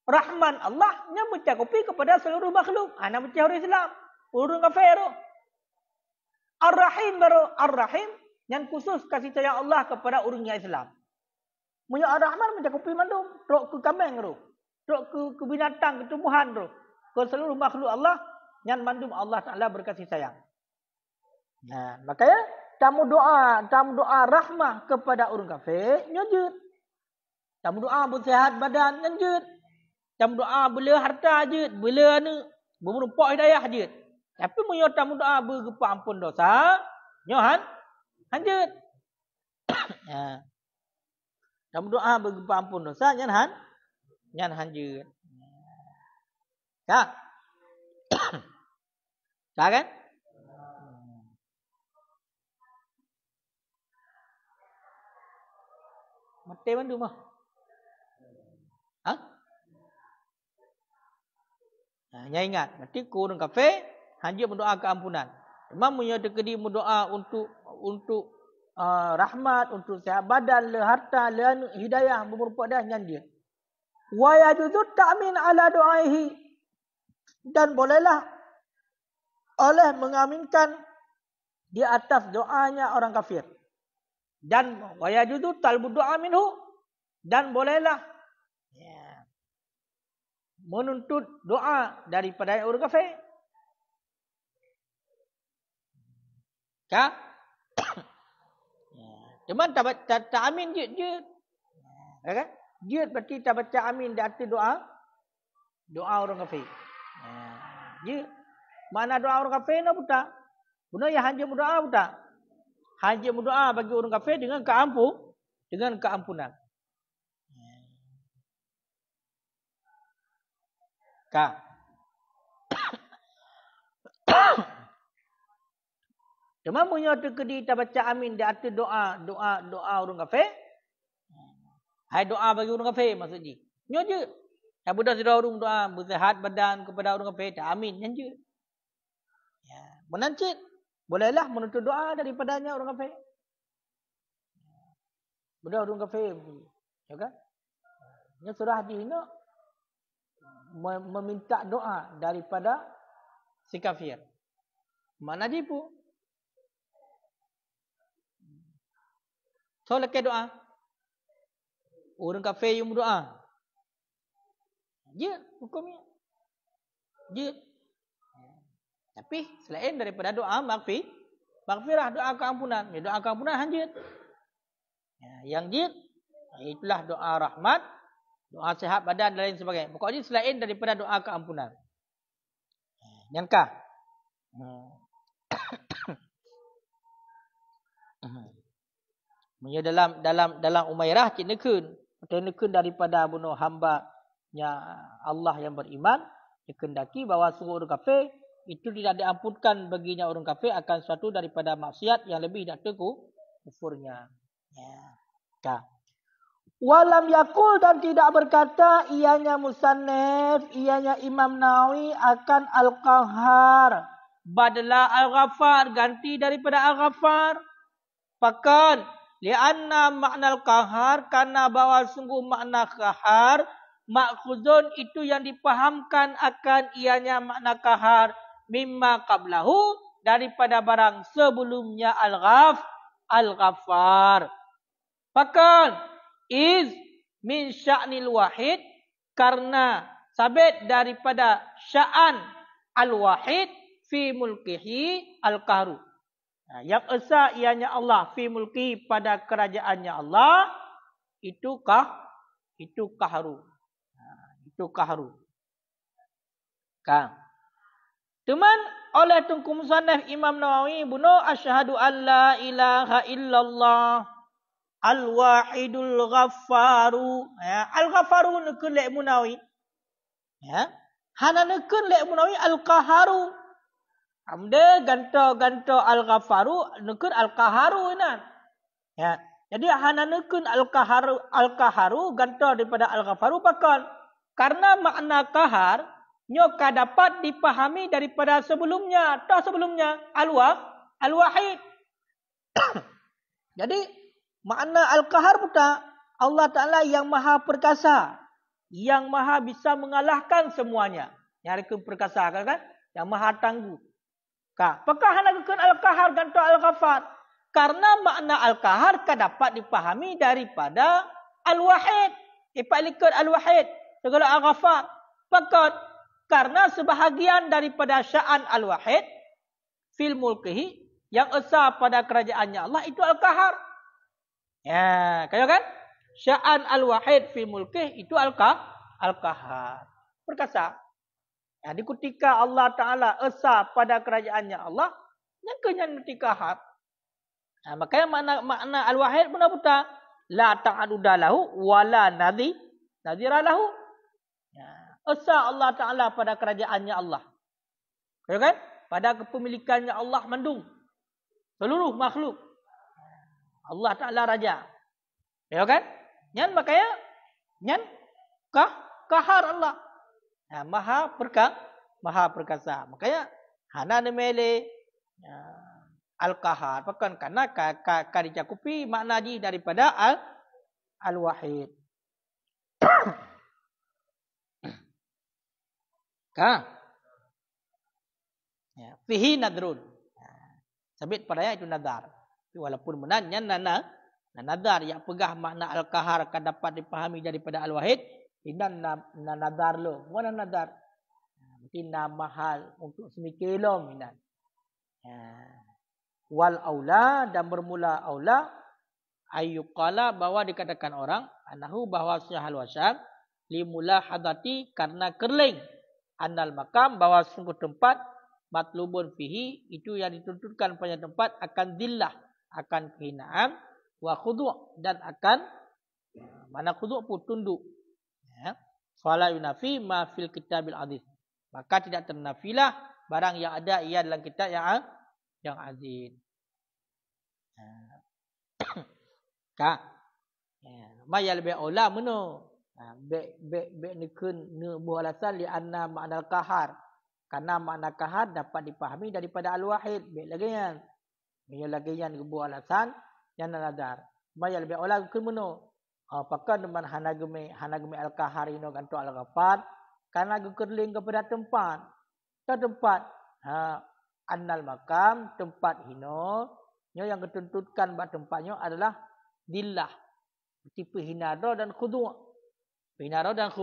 Rahman Allah yang mencakupi kepada seluruh makhluk. Ana macam orang Islam, orang kafir. Ar-Rahim baru Ar-Rahim yang khusus kasih sayang Allah kepada orang yang Islam. Punya Ar-Rahman mencakupi mandum, rok ke kambing ro. Rok ke binatang, ke tumbuhan ro. Ke seluruh makhluk Allah yang mandum Allah Taala berkasih sayang. Nah, makanya kamu doa rahmah kepada orang kafir, nyujud. Kamu doa bersihat badan, nyujud. Kamu doa bela harta je, bela ni, berupa hidayah je. Tapi menyo kamu doa bergepa ampun dosa, nyohan, hanjut. Ya. Kamu doa bergepa ampun dosa, nyan hanjut. Ya. Tak kan? Mati mandu mah. Ya ingat, nanti kurang kafir hanya berdoa keampunan. Memang punya dekedi berdoa untuk rahmat, untuk sihat badan, le harta, le hidayah berupa dah nyan dia. Wa yajuzu ta'min ala du'aihi. Dan bolehlah oleh mengaminkan di atas doanya orang kafir. Dan wa yajuzu talbu du'a minhu. Dan bolehlah menuntut doa daripada orang kafir. Kah? Cuma tak amin je. Kan? Dia berarti tak baca amin di atas doa orang kafir. Dia mana doa orang kafir nak buta? Guna ya hanya berdoa buta. Hanya berdoa bagi orang kafir dengan keampunan. Kah? Cuma punya terkedi tak baca amin di atas doa orang kafir. Hai doa bagi orang kafir maksudnya. Nyo je. Tak budak sudah orang doa bersihat badan kepada orang kafir tak amin nyan je. Ya, menancit bolehlah menuntut doa daripadanya orang kafir. Budak orang kafir. Ya kan? Nya surah dina meminta doa daripada si kafir. Mana dipu? So lekas doa. Orang kafir yang berdoa. Dia hukumnya. Dia. Tapi selain daripada doa maghfirah, doa keampunan. Ya, doa keampunan hanjit. Ya, yang jid itulah doa rahmat, doa sihat badan dan lain sebagainya. Pokoknya selain daripada doa keampunan. Nyangka. Punya dalam Umairah cik nekun daripada bunuh hamba-nya Allah yang beriman, dikendaki bahawa sungguh orang kafir itu tidak diampunkan baginya orang kafir akan suatu daripada maksiat yang lebih daripada kufurnya. Ya. Walam yakul dan tidak berkata ianya musannif, ianya Imam Nawawi akan Al-Qahhar. Badala Al-Ghaffar, ganti daripada Al-Ghaffar. Pakan lianna makna al-qahar, karena bahwa sungguh makna qahar makhuzun itu yang dipahamkan akan ianya makna qahar mimma qablahu, daripada barang sebelumnya al-ghaffar. Pakan iz min sya'nil wahid, karena sabit daripada sya'an al-wahid fi mulkihi al-qahru. Yang esa ianya Allah fi mulki, pada kerajaannya Allah itu kahru. Itu kahru. Kang. Teman oleh tungku musannaf Imam Nawawi bunuh asyhadu an la ilaha illallah al-wahidul ghaffaru. Ya, al-ghaffaru nekun lek Munawi. Ya. Hana nekun lek Munawi al-qaharu. Amde ganto al-ghafaru nekun al-qaharu inan. Ya. Jadi hana nekun al-qaharu ganto daripada al-ghafaru bakal. Karena makna qahar nyo dapat dipahami daripada sebelumnya, al-wahid. Jadi makna al-qahar buta Allah Taala yang maha perkasa, yang maha bisa mengalahkan semuanya. Yang perkasa kan? Yang maha tangguh. Apakah hanakun al-qahar ganto al-ghaffar? Karena makna al-qahar dapat dipahami daripada al-wahid. Ipalikut al-wahid. Segala al-ghaffar. Fakat karena sebahagian daripada sya'an al-wahid fil mulkihi, yang esa pada kerajaannya Allah itu al-qahar. Ya, kaya kan? Sya'an al-wahid fil mulkihi itu al-qahar. Perkasa. Jadi ketika Allah Ta'ala esa pada kerajaannya Allah, yang kenyan qahar. Makanya makna al-wahid pun apa? La ta'aduda lahu wala nadhira lahu. Esa Allah Ta'ala pada kerajaannya Allah. Ya kan? Pada kepemilikannya Allah mendung seluruh makhluk. Allah Ta'ala raja. Ya kan? Nyan makanya nyan kahar Allah. Maha perkasa. Makanya hana nemele al-qahar. Bahkan karena dicakupi makna di daripada al-wahid. Fihi nadrun. Sabit padanya itu nadar. Walaupun menanya nadar yang pegah makna al-qahar akan dapat dipahami daripada al-wahid, Inan na nadar lo. Mana nadar? Berarti na mahal untuk semikilom inan. Wal aula dan bermula aula ayyuqala bahwa dikatakan orang anahu bahwa syahal wasyab limula hadati karena kerling annal makam bahwa sungguh tempat matlubun fihi itu yang dituntutkan pada tempat akan zillah akan kehinaan wa khudu' dan akan mana khudu' pun tunduk fala yunafi ma fil kitabil aziz maka tidak ternafilah barang yang ada ia dalam kitab yang aziz. Ka mayal bi aula meno be nikun ne bu alasan li anna ma'nal kahar karena makna kahar dapat dipahami daripada al-wahid be lagi yang dia lagi yang bu alasan yang nadar mayal bi aula kun meno pakan man hanagme al-kahar ino kanto al-ghafar karena gekerling kepada tempat annal makam tempat hino yang ketuntutkan buat tempatnya adalah dillah tipe hinaro dan khudu'. Hinaro dan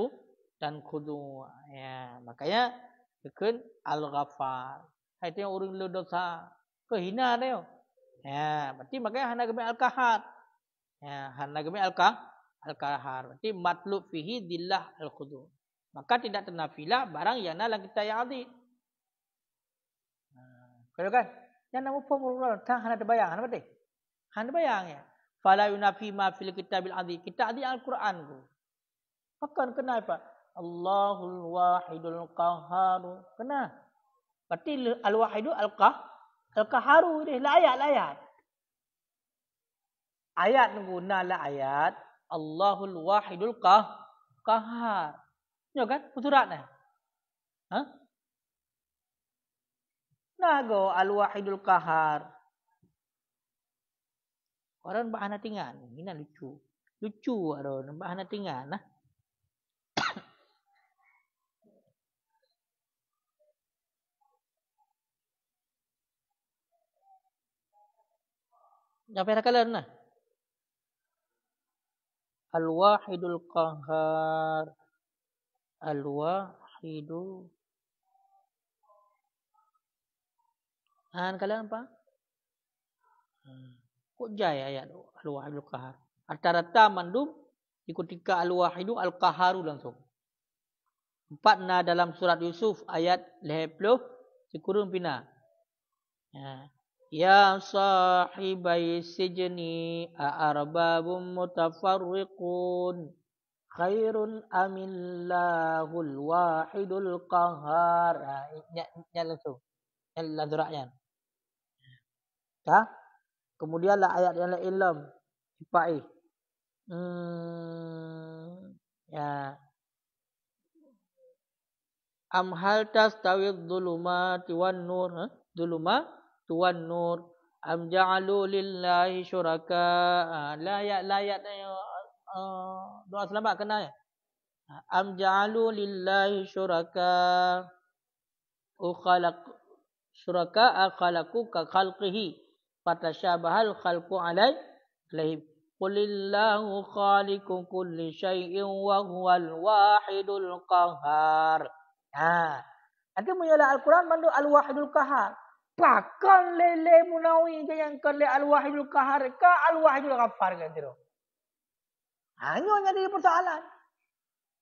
khudu'. Ya, makanya ikut al-ghafar. Itu yang urang lu dosa. Kehina dia. Ya, berarti makanya hana gemi al-kahar. Ya, hana gemi al-kahar. Berarti matlub fihi dillah al-khudu'. Maka tidak ternafilah barang yang dalam kita yang adil. Kalau kan? Yang nama formula tak hana terbayang, hana betul. Hana bayang ya. Fala yunafi ma fil kitabil adil. Kita adil Al-Quran tu. Akan kenapa? Allahul wahidul qahhar. Kenapa? Berarti al-wahidu al-qahharu ni ayat. Ayat guna la ayat Allahul wahidul qahhar. Ya kan? Surat ni. Nago al-wahidul qahhar. Orang bahana tinggal. Ini lucu. Lucu orang bahana tinggal nah. Apa yang kalian nah? Al-wahidul qahhar. Al-wahidu. Kalian apa? Kok jaya ayat al-wahidul qahhar. Rata-rata mandum ketika al-wahidu al-qahharu langsung. 4 na dalam surat Yusuf ayat 50 sekurang pina. Ya sahibai sijni a'arbabum mutafarriqun khairun amillahul wahidul qahhar. Nya langsung. Nya suratnya. Kemudianlah ayat yang lain lam. Sipai. Ya. Am hal tastawi dhulumati wan nur. Dhulumat wan nur. Am ja'alu lillahi syuraka. Layat doa selamat kena ya. Am ja'alu lillahi syuraka. Syuraka khalaqu ka khalqihi. Fatasyabahal khalqu alaihim. Qulillahu khaliqu kulli syai'in wa huwal wahidul qahhar. Nanti menyolat Al-Quran mandu al-wahidul qahhar. Pakan lele munawi yang kerle al-wahidul qahhar ka al-wahidul ghaffar kan tiro. Hanya jadi persoalan.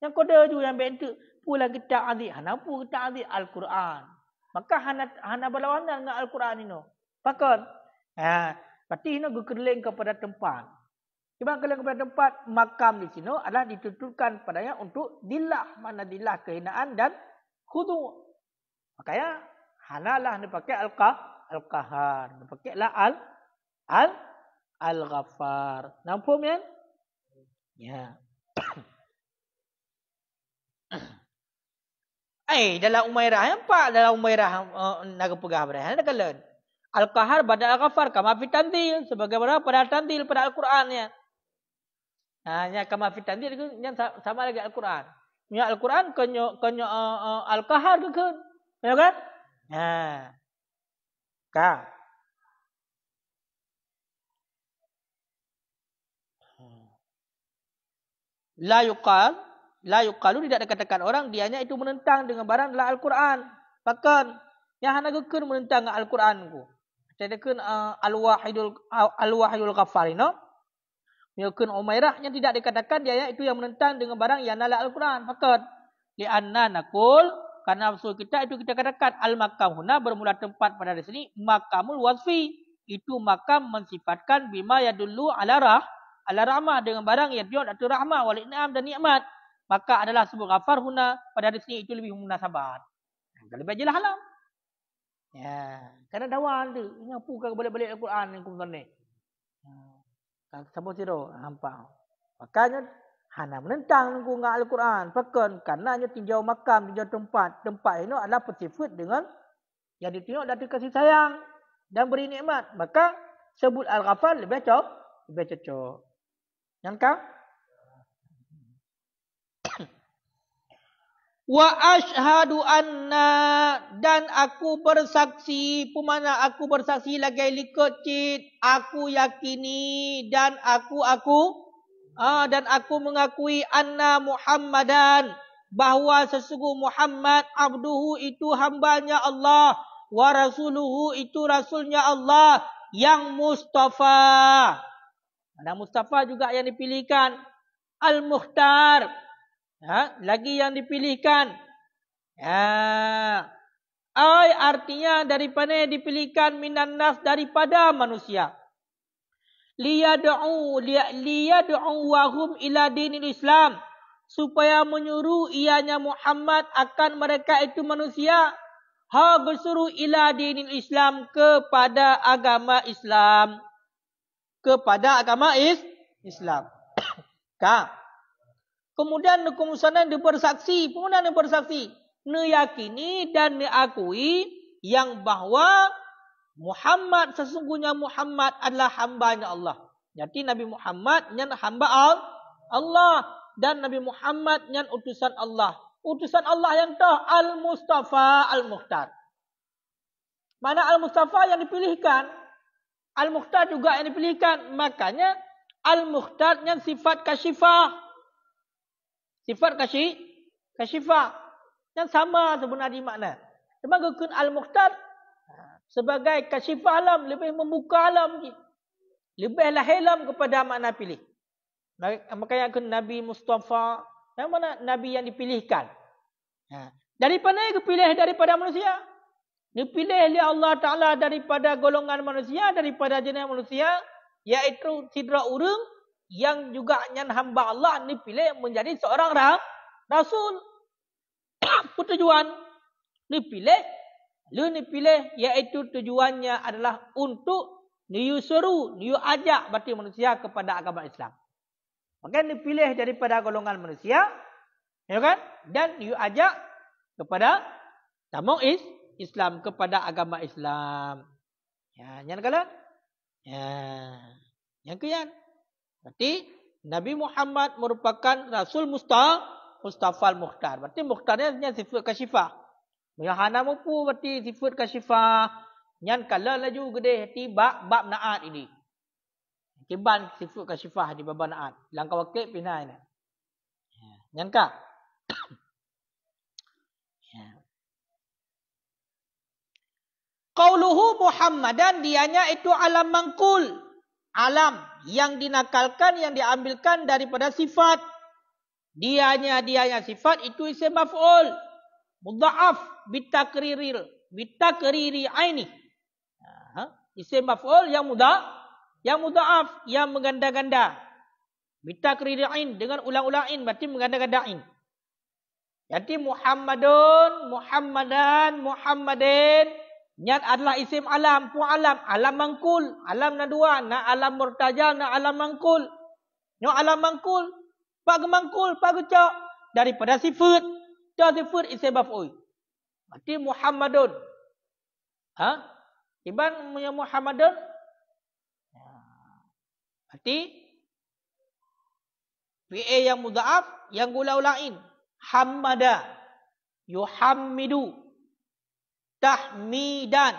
Yang kode juga yang bentuk pula kita adik. Hana pu kita adik Al-Quran. Maka hana berlawanan dengan Al-Quran ini. Pakan. Berarti ini gerling kepada tempat. Sebab gerling kepada tempat, makam di sini adalah dituntutkan padanya untuk dillah. Mana dillah kehinaan dan khudu'. Makanya, hanalah dia pakai al-qahhar. Dia pakai lah al-ghaffar. Nampak kan? Ya. Dalam Umairah, nampak dalam Umairah naga pegah berah. Ada kalian. Al-Qahhar badal al-Ghaffar kama fi tanzil sebagaimana pada tanzil pada Al-Qur'an ya. Nya kama fi tanzil itu sama lagi Al-Qur'an. Nya Al-Qur'an kenyo al-Qahhar ke kan? Ya kan? Ka. La yuqal la yuqalu tidak dikatakan orang dianya itu menentang dengan barang dalam Al-Quran. Bahkan yang hanagekeun menentang dengan Al-Quran ku. Cedekeun Al-Wahidul Ghaffari no. Yakeun Umairah yang tidak dikatakan dianya itu yang menentang dengan barang yang dalam Al-Quran. Bahkan li anna naqul karena usul kita itu kita katakan al-makam huna bermula tempat pada di sini makamul wasfi. Itu makam mensifatkan bima yadullu ala rahmah dengan barang yang dia atau rahmah wal in'am dan nikmat. Maka adalah sebut ghafar huna pada di sini itu lebih munasabat. Kalau lebih jelas lah. Ya, karena dawal tu ngapu ka balik-balik Al-Quran yang kumpulan ni. Siapa tiro hampa. Makanya hana menentang ku dengan Al-Quran. Bahkan karenanya tinjau makam, tinjau tempat. Tempat ini adalah bersifat dengan yang ditinjau dari kasih sayang dan beri nikmat. Maka sebut Al-Ghafar lebih cocok. Yang kau? Wa ashhadu anna dan aku bersaksi, pemana aku bersaksi lagi likocit, aku yakini dan aku mengakui anna Muhammadan bahwa sesungguh Muhammad abduhu itu hambanya Allah wa rasuluhu itu rasulnya Allah yang Mustafa. Ada Mustafa juga yang dipilihkan, Al-Mukhtar. Lagi yang dipilihkan. Artinya daripada dipilihkan minan nas daripada manusia. Liyad'u wahum ila dinil Islam. Supaya menyuruh ianya Muhammad akan mereka itu manusia. Bersuruh ila dinil Islam kepada agama Islam. Kepada agama Islam. Kemudian kemusanan bersaksi, neyakini dan neakui yang bahawa Muhammad sesungguhnya Muhammad adalah hambanya Allah. Jadi Nabi Muhammad yang hamba Allah dan Nabi Muhammad yang utusan Allah. Utusan Allah yang tah Al-Mustafa Al-Mukhtar. Mana Al-Mustafa yang dipilihkan, Al-Mukhtar juga yang dipilihkan. Makanya Al-Mukhtar yang sifat kasyifah. Sifat kasyifah yang sama sebenarnya makna. Sebagaimana Al-Mukhtar sebagai kasyifah alam, lebih membuka alam, lebih lahilam kepada makna pilih. Makanya Nabi Mustafa, yang mana Nabi yang dipilihkan. Daripada kepilih daripada manusia. Dipilih oleh Allah Ta'ala daripada golongan manusia, daripada jenis manusia, iaitu sidra urang yang juga yang hamba Allah dipilih menjadi seorang rasul. Tujuan dipilih iaitu tujuannya adalah untuk niuseru, ajak berarti manusia kepada agama Islam. Maka dipilih daripada golongan manusia, ya kan? Dan ajak kepada tamu Islam, kepada agama Islam. Ya, yang kala? Ya. Yang kian. Berarti Nabi Muhammad merupakan Rasul Mustafa Al-Mukhtar. Berarti Mukhtarnya sifat kasyifah. Yang hana mampu berarti sifat kasyifah. Yang kala laju gede hati bab naat ini. Kiban sifat kasyifah di bab naat. Langkah wakil pindah ini. Yang kah? Qauluhu Muhammadan dianya itu alam mangkul. Alam yang dinakalkan, yang diambilkan daripada sifat. Dianya sifat itu isim maf'ul. Mudha'af bitakriri aini. Isim maf'ul yang mudha'af, yang mengganda-ganda. Bitakriri ain dengan ulang-ulang in, berarti mengganda-ganda in. Jadi Muhammadun, Muhammadin. Nyat adalah isim alam, alam mangkul, alam na dua, na alam murtaja, na alam mangkul. Nyo alam mangkul, pak mangkul, pak gecok daripada sifat. Sifat isim maf'ul. Berarti Muhammadun. Iban punya Muhammadun. Berarti fi'il yang mudha'af, yang ulang-ulangin. Hammada, yuhammidu. Tahmidan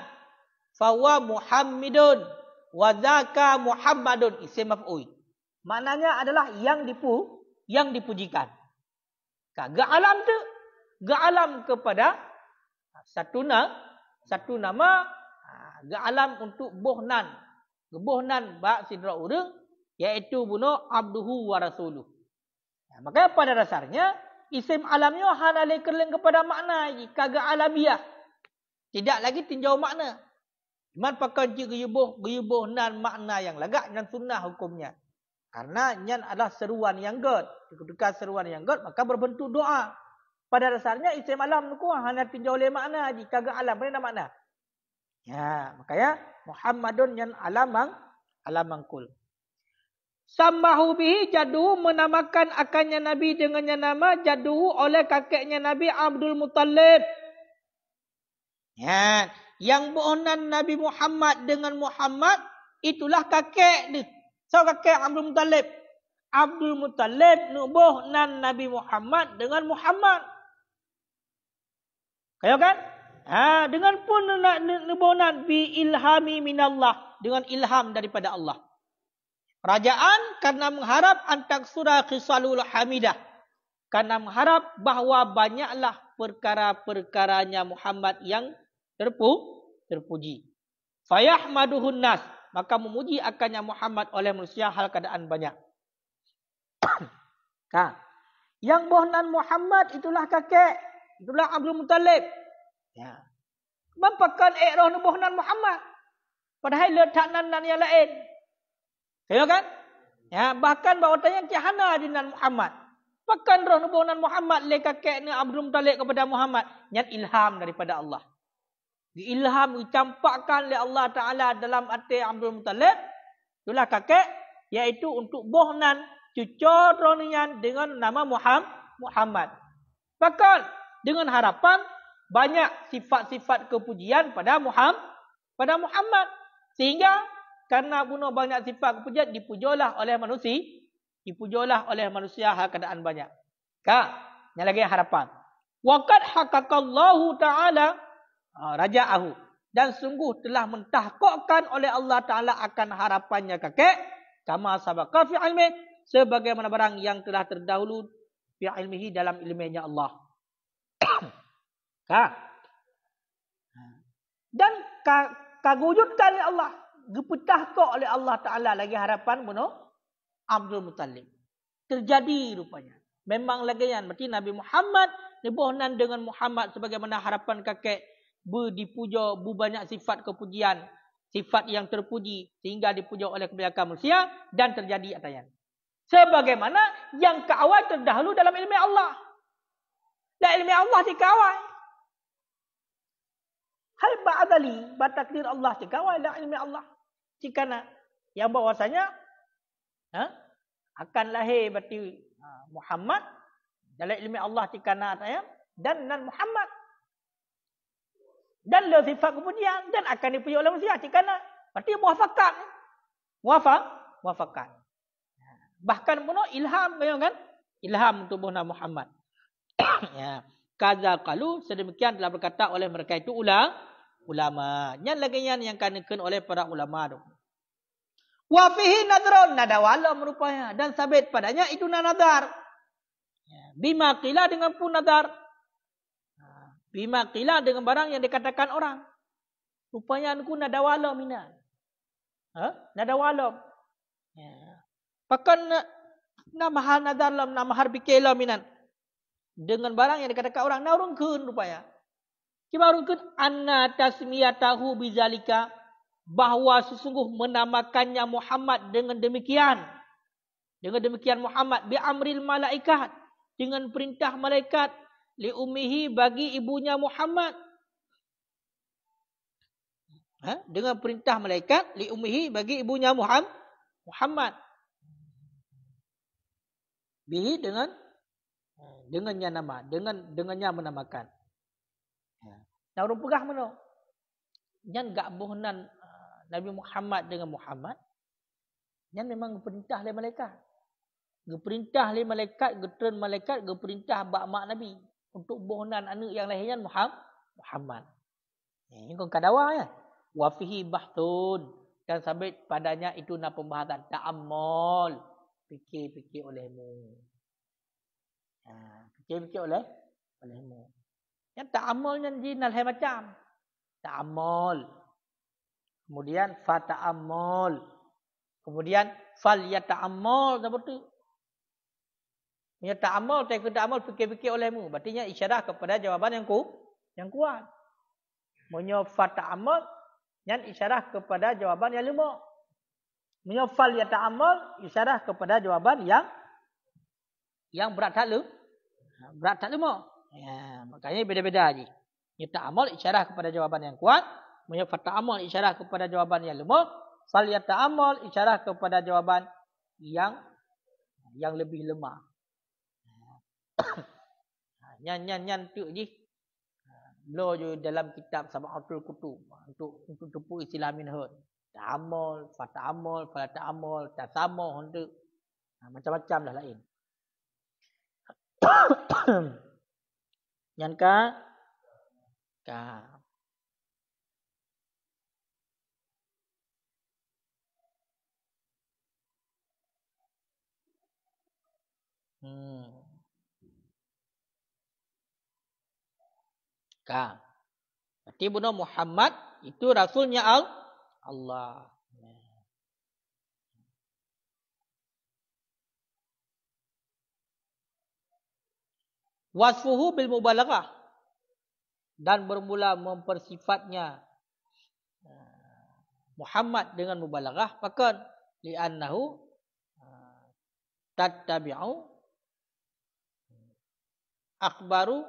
fawa Muhammadun wa zaka Muhammadun isim maf'ul. Maknanya adalah yang dipujikan. Ga'alam tu, ga'alam kepada satu nama, ga'alam untuk bohnan. Bohnan bak sidra urang, iaitu bunuh abduhu wa rasuluh. Makanya pada dasarnya, isim alamnya hanya lekerling kepada makna, kagak alamiah. Tidak lagi tinjau makna. Cuma pakai geyubuh nan makna yang lagak dan sunnah hukumnya. Karena nyan adalah seruan yang god. Ketika seruan yang god, maka berbentuk doa. Pada dasarnya isim alam itu hanya tinjau oleh makna aja. Kagak alam, mana makna? Ya, makanya Muhammadun yang alam mangkul. Sammahu bihi jaduhu menamakan akannya Nabi dengannya nama jaduhu oleh kakeknya Nabi Abdul Muttalib. Ya, yang bohnan Nabi Muhammad dengan Muhammad itulah kakek dia. So kakek Abdul Muttalib. Abdul Muttalib nubohnan Nabi Muhammad dengan Muhammad. Kaya kan? Dengan pun nubohnan bi ilhami minallah, dengan ilham daripada Allah. Kerajaan karena mengharap antak surah khisalul hamidah. Karena mengharap bahawa banyaklah perkara-perkaranya Muhammad yang terpuji. Fayahmaduhun nas, maka memuji akannya Muhammad oleh manusia hal keadaan banyak. Yang bohnan Muhammad itulah kakek, itulah Abdul Muttalib. Ya. Mempakan roh bohnan Muhammad. Padahal letak nan yang lain. Ya kan? Ya, bahkan bahawa tanya kihana dinan Muhammad. Bahkan roh bohnan Muhammad le kakek ni Abdul Muttalib kepada Muhammad, nyat ilham daripada Allah. Diilham dicampakkan oleh Allah Ta'ala dalam hati Abdul Muttalib. Itulah kakek. Iaitu untuk bohnan cucur ronian dengan nama Muhammad. Bahkan dengan harapan banyak sifat-sifat kepujian pada Muhammad. Sehingga karena bunuh banyak sifat kepujian dipujolah oleh manusia. Dipujolah oleh manusia hal keadaan banyak. Yang lagi harapan. Waqad haqaqallahu ta'ala raja'ahu. Dan sungguh telah mentahkokkan oleh Allah Ta'ala akan harapannya kakek. Kama sabaqa fi ilmi. Sebagaimana barang yang telah terdahulu fi ilmihi dalam ilminya Allah. Dan kagujudkan oleh Allah. Gepetahkok oleh Allah Ta'ala lagi harapan bunuh Abdul Muttalib. Terjadi rupanya. Memang lagi yang berarti Nabi Muhammad dibohnan dengan Muhammad sebagaimana harapan kakek. Dipuja banyak sifat kepujian, sifat yang terpuji sehingga dipuja oleh kebanyakan manusia dan terjadi atayan. Sebagaimana yang keawal terdahulu dalam ilmu Allah. Dan ilmu Allah dikawal. Hal ba'adali, batakdir Allah dikawal dalam ilmu Allah. Cikana yang bahwasanya akan lahir berarti Muhammad dalam ilmu Allah cikana atayan dan Muhammad. Dan le sifat kepujian dan akan dipuji oleh manusia cikana berarti muafakat. Muafakat. Bahkan pun ilham kan? Ilham untuk bunuh Muhammad. Ya. Kaza qalu sedemikian telah berkata oleh mereka itu ulama. Yang lagi yang kanekan oleh para ulama tu. Wa fihi nadrun nadawala merupanya dan sabit padanya itu nadar. Bima qila dengan pun nadar. Bima qila dengan barang yang dikatakan orang. Rupanya aku nadawala minan. Nadawala. Ya. Pakan namahar nadalam namahar bikela minan. Dengan barang yang dikatakan orang naurungkeun rupanya. Kiba urungkeun anna tasmiyatahu bizalika bahwa sesungguh menamakannya Muhammad dengan demikian. Dengan demikian Muhammad bi amril malaikat dengan perintah malaikat li ummihi bagi ibunya Muhammad. Dengan perintah malaikat li ummihi bagi ibunya Muhammad. Bihi dengannya nama, dengannya menamakan. Nah, orang pegah mana? Yang gak bohnan Nabi Muhammad dengan Muhammad. Yang memang perintah oleh malaikat. Geperintah oleh malaikat, getren malaikat, geperintah bak mak Nabi untuk bohnan anak yang lahirnya Muhammad. Ini kan kadawa ya. Wa fihi bahtun dan sampai padanya itu na pembahasan ta'ammul. Fikir-fikir olehmu. Fikir-fikir olehmu. Yang ta'ammulnya jinal hai macam. Ta'ammul. Kemudian fata'ammul. Kemudian fal yata'ammul. Apa tu? Ya ta'ammul, ta'ammul fikir-fikir olehmu. Berarti isyarat kepada jawaban yang kuat. Menyo fata'ammul yang isyarat kepada jawaban yang lemah. Menyo fal yata'ammul isyarat kepada jawaban yang berat tak lemah. Ya, makanya beda-beda aja. Ya ta'ammul isyarat kepada jawaban yang kuat. Menyo fata'ammul isyarat kepada jawaban yang lemah. Fal yata'ammul isyarat kepada jawaban yang lebih lemah. Nyan tu je. Lo je dalam kitab Sab'atul Kutub untuk tepuk istilah minhaj. Ta'ammul, fata'ammul, falata'ammul, tasamuh untuk macam-macam dah lain. Yang ka Berarti benar Muhammad itu rasulnya Allah. Wasfuhu bil mubalaghah, dan bermula mempersifatnya Muhammad dengan mubalaghah, maka li'annahu tattabi'u akhbaru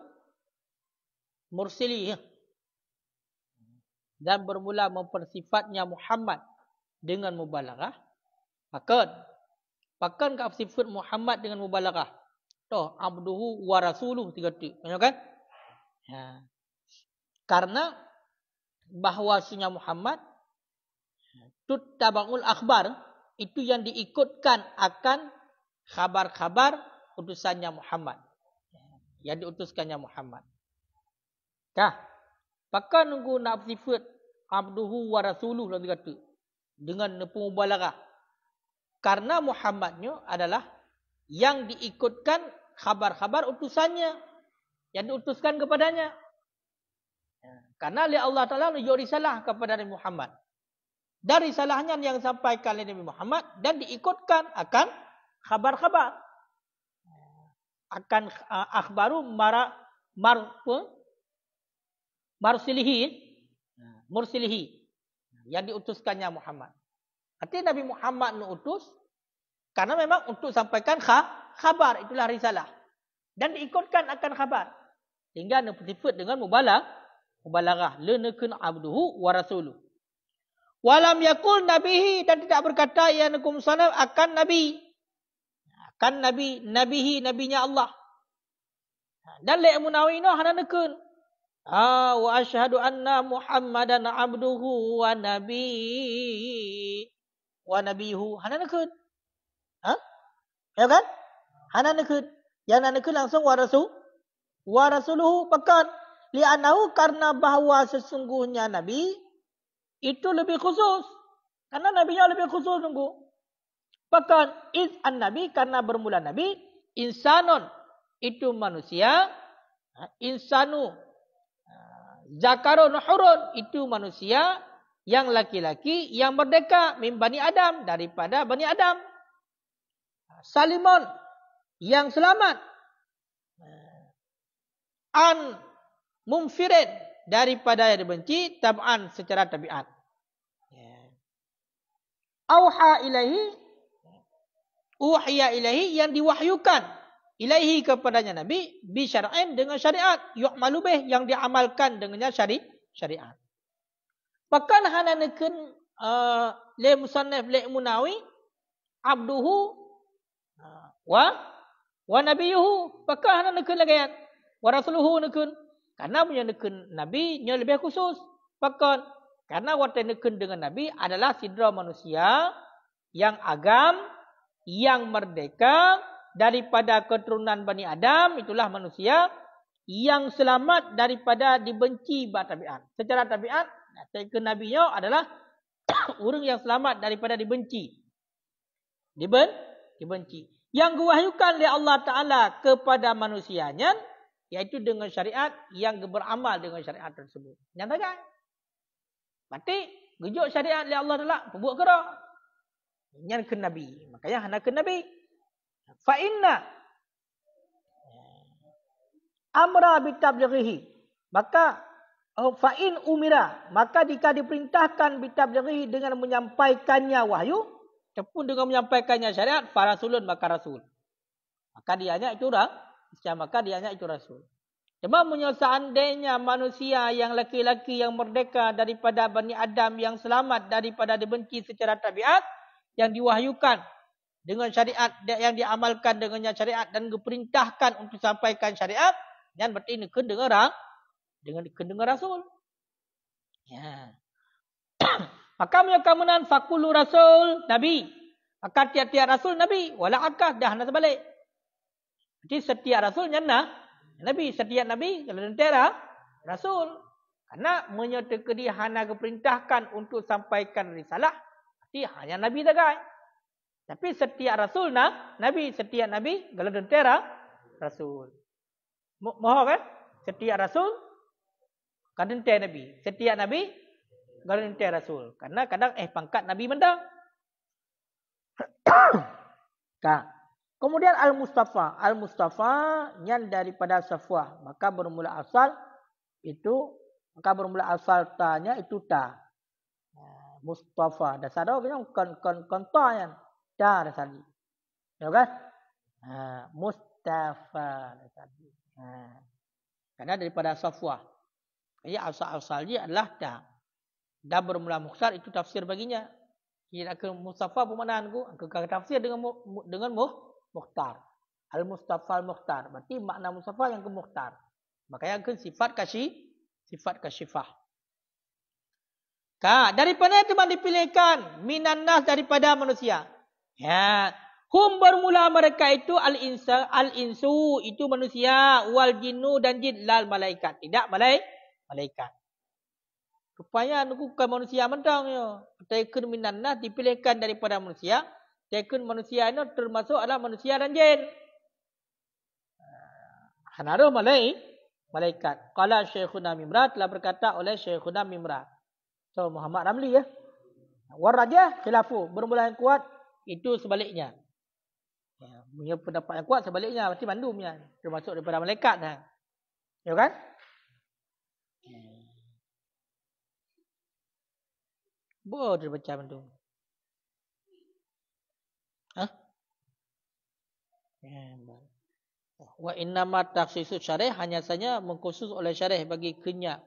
mursili, dan bermula mempersifatnya Muhammad dengan mubalaghah, maka sifat Muhammad dengan mubalaghah toh abduhu wa rasuluh 3 tu. Kan? Karena bahwasanya Muhammad tuttaba'ul akhbar, itu yang diikutkan akan khabar-khabar utusannya Muhammad. Yang diutuskannya Muhammad. Maka nunggu nak sifat abduhu wa rasuluh lagi kata dengan pemubalaghah. Karena Muhammadnya adalah yang diikutkan khabar-khabar utusannya yang diutuskan kepadanya. Karena Allah Ta'ala menunjuk risalah kepada Nabi Muhammad. Dari risalahnya yang disampaikan oleh Nabi Muhammad dan diikutkan akan khabar-khabar. Akan akhbaru mursilihi yang diutuskannya Muhammad. Artinya Nabi Muhammad utus karena memang untuk sampaikan khabar, itulah risalah. Dan diikutkan akan khabar. Sehingga sifat dengan mubalaghah. Lanakun abduhu wa rasuluh. Walam yakul nabihi, dan tidak berkata ya nakum sanab akan nabi. Akan nabihi, nabinya Allah. Dan li'munawino hananakun. Wa asyhadu anna Muhammadan abduhu wa nabiyuhu. Hananakun. Ya kan? Hananakun. Yang nanakun langsung wa rasuluhu. Bahkan li'annahu, karena bahawa sesungguhnya nabi itu lebih khusus. Karena nabinya lebih khusus sungguh. Bahkan nabi, karena bermula nabi, insanun, itu manusia. Insanu zakarun hurun, itu manusia yang laki-laki yang merdeka min bani Adam, daripada bani Adam. Salimon, yang selamat. An mumfirid, daripada yang dibenci, tab'an, secara tabiat. Auha ilaihi, yang diwahyukan ilaihi kepadanya Nabi, bi syar'in, dengan syariat, yu'malu bih, yang diamalkan dengannya syariat. Bahkan hananakeun le musannaf le munawi abduhu wa nabiyuhu, bahkan hananakeun lagi wa rasuluhu nakun, karena punya nakun nabi nya lebih khusus. Bahkan karena watenekeun dengan nabi adalah sidra manusia yang agam, yang merdeka daripada keturunan Bani Adam, itulah manusia yang selamat daripada dibenci tabiat. Secara tabiat, nabinya adalah orang yang selamat daripada dibenci. Dibenci. yang diwahyukan oleh Allah Ta'ala kepada manusianya, iaitu dengan syariat yang beramal dengan syariat tersebut. Nyatakan. Berarti, gejuk syariat oleh Allah Ta'ala, buat ke tak? Yang ke Nabi. Makanya, hendak ke Nabi. Fa'inna amra bitablighihi. Maka, fa'in umira. Maka jika diperintahkan bitablighihi dengan menyampaikannya wahyu, ataupun dengan menyampaikannya syariat, farasulun maka rasul. Maka dianya itu maka dianya itu rasul. Cuma seandainya manusia yang laki-laki yang merdeka daripada Bani Adam yang selamat daripada dibenci secara tabiat, yang diwahyukan dengan syariat, yang diamalkan dengannya syariat dan diperintahkan untuk sampaikan syariat, dan berarti ini dengan rasul. Ya. Maka kemudian fakulu rasul nabi. Maka tiap-tiap rasul nabi, wala akah dah nak balik. Jadi setiap rasulnya nabi, setiap nabi kalau tentera rasul. Karena menyatakan dia hanya diperintahkan untuk sampaikan risalah, berarti hanya nabi saja. Tapi setiap rasul nabi, setiap nabi kalau tentera rasul. Mohon kan? Setiap rasul kadang tentera nabi, setiap nabi kalau tentera rasul. Karena kadang pangkat nabi mendang. Kemudian Al-Mustafa. Al-Mustafa yang daripada Safwah. Maka bermula asal tanya itu ta. Mustafa. Dasar dah kan ta yang. Ta dasar ni. Ya kan? Mustafa dasar ni. Karena daripada Safwah. Jadi asal-asal dia adalah ta. Dah bermula mukhtar itu tafsir baginya. Ia nak ke Mustafa pemanaan ku. Ke tafsir dengan Mukhtar. Al-Mustafa al-Mukhtar. Berarti makna Mustafa yang ke Mukhtar. Makanya ke sifat kasyifah. Daripada teman dipilihkan. Minan nas daripada manusia. Ya. Hum bermula mereka itu al-insu. Itu manusia. Wal jinnu dan jin. Lal malaikat. Tidak malaikat. Supaya bukan manusia mentang. Tekun minan nas dipilihkan daripada manusia. Tekun manusia itu termasuk adalah manusia dan jin. Hanaruh malaikat. Qala Syekhuna Mimrah telah berkata oleh Syekhuna Mimrah. So Muhammad Ramli ya. Warajah khilafu. Bermula yang kuat itu sebaliknya. Punya pendapat yang kuat sebaliknya. Berarti mandumnya. Termasuk daripada malaikat. Ya kan? Boleh baca mandum. Wa innama takhsisus syarih hanya saja mengkhusus oleh syarih bagi kenyak.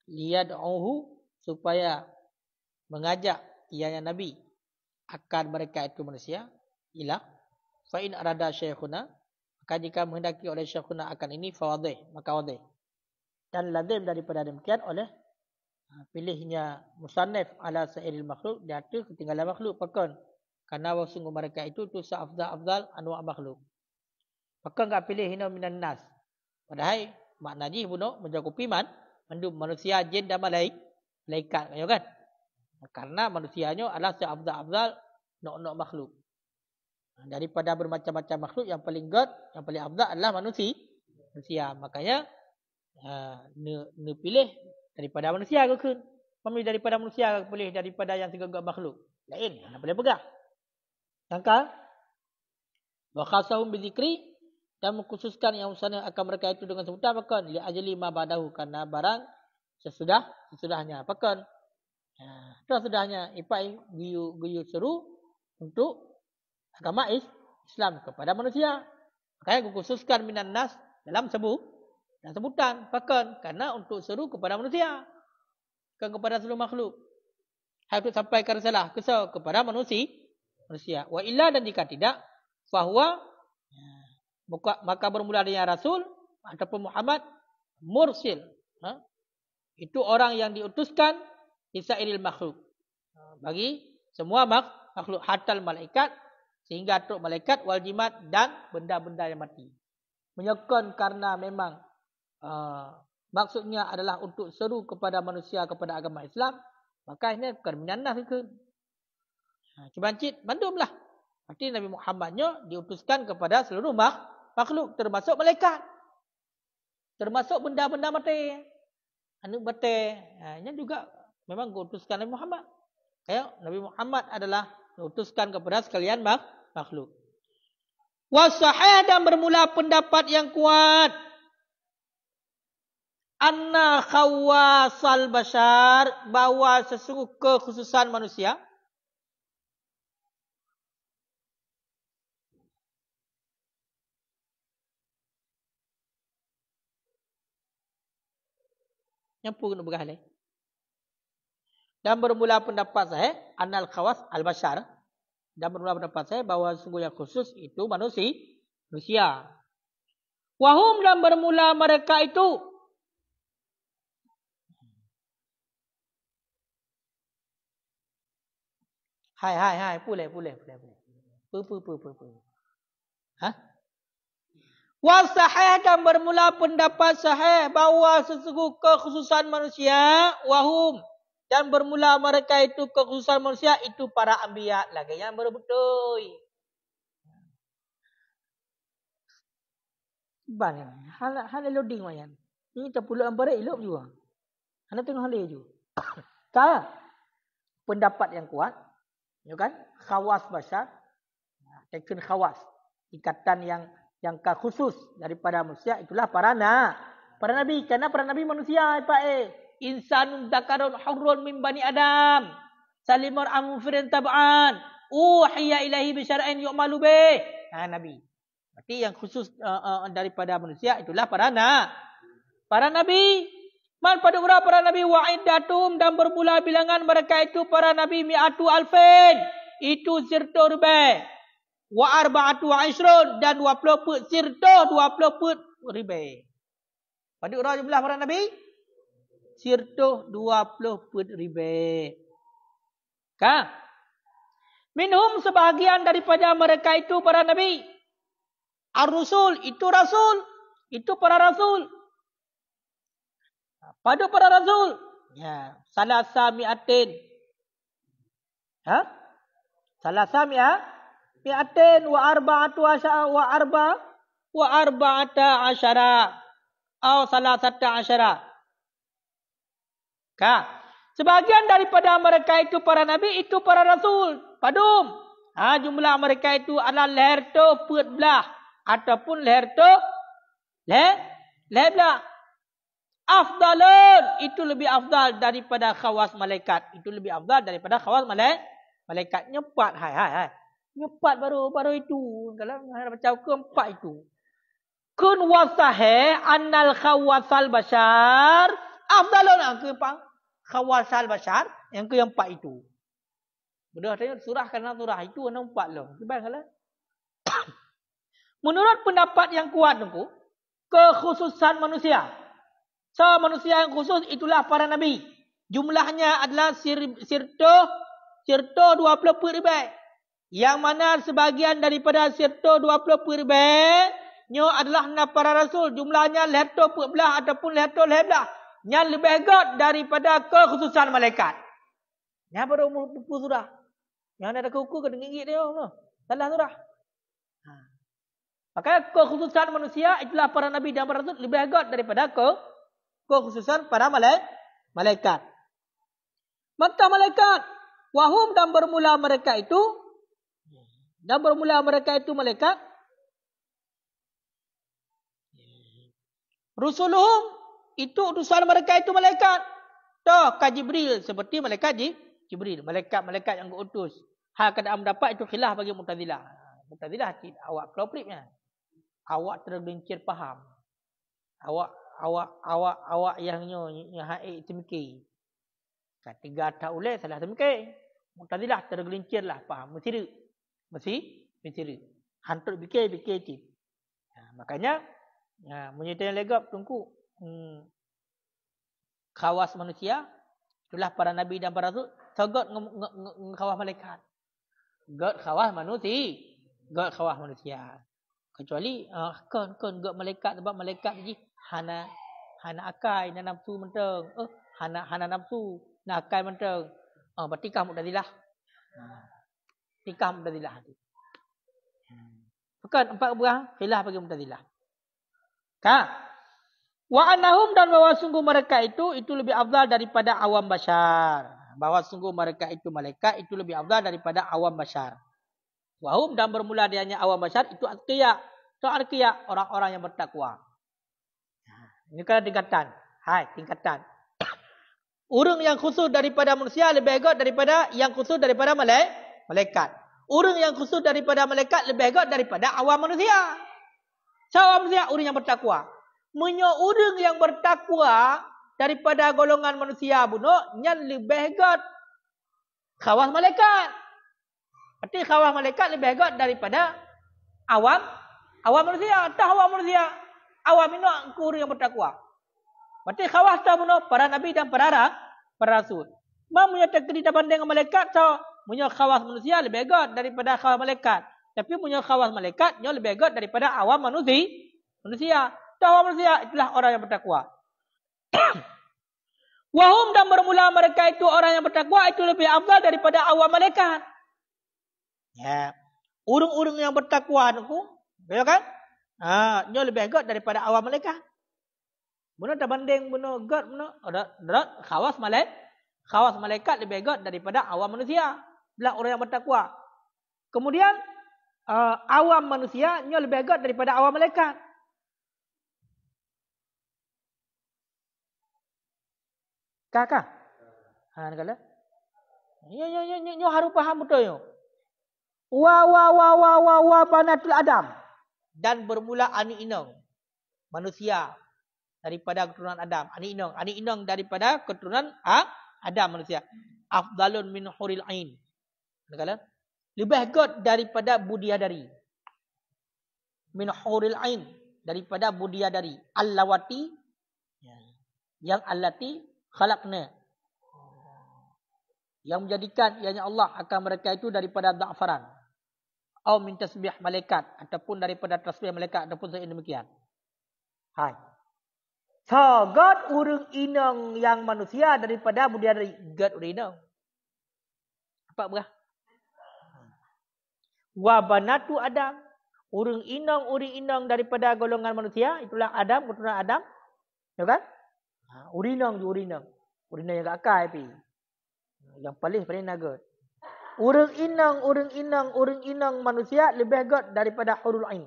Liyad'uhu supaya mengajak ianya Nabi akan mereka itu manusia ila fa in arada syekhuna, maka jika menghendaki oleh syekhuna akan ini fawadih, maka wadih. Dan lazim daripada demikian oleh pilihnya musannif ala sa'iril makhluk di atas ketinggalan makhluk pakon. Karena sungguh mereka itu seafdal anwa' makhluk. Maka enggak pilih hina minan nas. Padahal makna ji bunuh mencakupi mandum manusia, jin dan malaikat, ya kan? Karena manusianya adalah seafdal nok makhluk. Daripada bermacam-macam makhluk yang paling god, yang paling afdal adalah manusia. Makanya ne pilih daripada manusia ke? Pemilih daripada manusia ke pilih daripada yang segala makhluk. Lain, mana boleh pegang. Sangka wa khasahum bizikri dan mengkhususkan yang usahanya akan mereka itu dengan sebutan pakan li ajli ma ba'dahu karena barang sesudahnya pakan. Sesudahnya ipai guyu seru untuk agama Islam kepada manusia. Makanya khususkan minan nas dalam sebutan pakan karena untuk seru kepada manusia, bukan kepada seluruh makhluk. Harus sampaikan risalah kepada manusia. Wa illa dan jika tidak, fahuwa maka bermula dengan Rasul ataupun Muhammad mursil. Itu orang yang diutuskan isairil makhluk. Bagi semua makhluk hatal malaikat sehingga teruk malaikat wal jimat dan benda-benda yang mati. Menyokong karena memang maksudnya adalah untuk seru kepada manusia kepada agama Islam, maka ini bukan minannah ke. Cuba cit mandumlah. Berarti Nabi Muhammadnya diutuskan kepada seluruh makhluk. Termasuk malaikat. Termasuk benda-benda mati. Anu mati. Ini juga memang diutuskan Nabi Muhammad. Nabi Muhammad adalah diutuskan kepada sekalian makhluk. Wasahih dan bermula pendapat yang kuat. Anna khawasal bashar. Bahawa sesungguh kekhususan manusia. Yang pun bergalai. Dan bermula pendapat saya. Annal khawas al-bashar. Dan bermula pendapat saya bahawa sungguh yang khusus itu manusia. Wahum dan bermula mereka itu. Hai. Boleh. Hah? Wasahih dan bermula pendapat sahih bahawa sesungguh kekhususan manusia. Wahum. Dan bermula mereka itu kekhususan manusia itu para anbiya. Lagi yang betul. Banyak. Hal loading macam. Ini terpuluh ambara elok juga. Anda tengok hal itu. Kah? Pendapat yang kuat. Ya kan? Khawas bashar. Tekun khawas. Ikatan yang khusus daripada manusia itulah para nabi. Karena para nabi manusia. Insanun dakarun hurrun min bani Adam. Salimur amufirin tab'an. Uhiya ilahi bisyara'in yu'malu bih. Nabi. Berarti yang khusus daripada manusia itulah para nabi. Man pada urah para nabi wa'iddatum dan bermula bilangan mereka itu para nabi mi'atu alfin. Itu sirto ribai. Wa arba'atu ashrun dan 20 put sirto 20 put ribai. Pada urah jumlah para nabi sirto 20 put ribai. Kah? Minhum sebahagian daripada mereka itu para nabi. Ar-rusul itu rasul. Itu para rasul. Pada para rasul. Ya, salasa mi'atin. Salasa mi'atin wa arba'atu asyara wa arba'ata asyara. Atau salasata asyara. Sebahagian daripada mereka itu para nabi itu para rasul. Padum. Jumlah mereka itu adalah leher tu put belah. Ataupun leher tu leher belah. Afdalun. Itu lebih afdal daripada khawas malaikat. Itu lebih afdal daripada khawas malaikat. Nyepat. Hai. Nyepat baru itu. Kalau baca keempat itu. Kun wasahih annal khawasal bashar. Afdalun. Khawasal bashar. Yang keempat itu. Mudah tanya surah kerana surah itu 4 loh. Gimana? Menurut pendapat yang kuat itu, kekhususan manusia. Manusia yang khusus itulah para nabi. Jumlahnya adalah sirto 20 put ribai. Yang mana sebahagian daripada sirto 20 put ribai nya adalah para rasul. Jumlahnya leherto put belah ataupun leher belah. Yang lebih hebat daripada kekhususan malaikat. Yang baru buku surah. Yang ada kuku ke dengit dia. Salah surah. Maka kekhususan manusia itulah para nabi dan para rasul lebih hebat daripada kekhususan para malaikat. Maka malaikat. Wahum dan bermula mereka itu. Malaikat. Rusuluhum. Itu utusan mereka itu malaikat. Ka Jibril. Seperti malaikat Jibril. Malaikat yang diutus. Hal keadaan mendapat itu khilaf bagi Mu'tazilah. Mu'tazilah awak klopripnya. Awak tergelincir faham. Awak yang haid temiki. Ketiga tak boleh salah temiki. Mu'tazilah tergelincirlah faham. Mesti. Hantar fikir tip. Makanya menyertai legap tunggu. Khawas manusia itulah para nabi dan para rasul. Sogot khawas malaikat. God khawas manusia. Kecuali kon god malaikat sebab malaikat ni hana akai dan nafsu menteng. Hana nafsu nak akai menteng. Berarti kah Mu'tazilah. Tikah Mu'tazilah tu. Bukan 4 berah, khilaf bagi Mu'tazilah. Wa annahum, dan bahwa sungguh mereka itu lebih afdal daripada awam bashar. Bahwa sungguh mereka itu malaikat itu lebih afdal daripada awam bashar. Wa hum, dan bermula dianya awam bashar itu atqiya. So atqiya, orang-orang yang bertakwa. Ini kan tingkatan. Tingkatan. Orang yang khusus daripada manusia lebih hebat daripada yang khusus daripada malaikat. Orang yang khusus daripada malaikat lebih hebat daripada awam manusia. So awam manusia, orang yang bertakwa. Orang yang bertakwa daripada golongan manusia bunuh yang lebih hebat khawas malaikat. Berarti khawas malaikat lebih hebat daripada awam manusia. Tak awam manusia. Awam ini orang yang bertakwa. Berarti khawas tak bunuh para nabi dan para rasul. Punya takdir banding dengan malaikat, so punya khawas manusia lebih hebat daripada khawas malaikat. Tapi punya khawas malaikat yang lebih hebat daripada awam manusia. Awam manusia itulah orang yang bertakwa. Wahum, dan bermula mereka itu orang yang bertakwa itu lebih afdal daripada awam malaikat. Ya. Orang-orang yang bertakwa itu, ya kan? Dia lebih hebat daripada awam malaikat. Benar tak banding benar god benar khawas malaikat lebih hebat daripada awam manusia. Belah orang yang bertakwa. Kemudian awam manusia dia lebih hebat daripada awam malaikat. Kakak. Nakala. Yo harus paham betul yo. Wa banatul Adam, dan bermula ani inong manusia daripada keturunan Adam. Ani inong daripada keturunan Adam manusia. Afdalun min huril ain. Nakala. Lebih hebat daripada bidadari. Min huril ain, daripada bidadari. Allawati, yang allati khalaqna, yang menjadikan ianya Allah akan mereka itu daripada za'faran, atau min tasbih malaikat, ataupun daripada tasbih malaikat, ataupun demikian. So God urang inang yang manusia daripada bidadari. God urang inang. Apa berah? Wa banatu Adam, urang inang daripada golongan manusia, itulah Adam, keturunan Adam. Ya kan? Urinang yang kat akal pi. Yang paling naga. Urang inang manusia lebih hebat daripada hurul ain.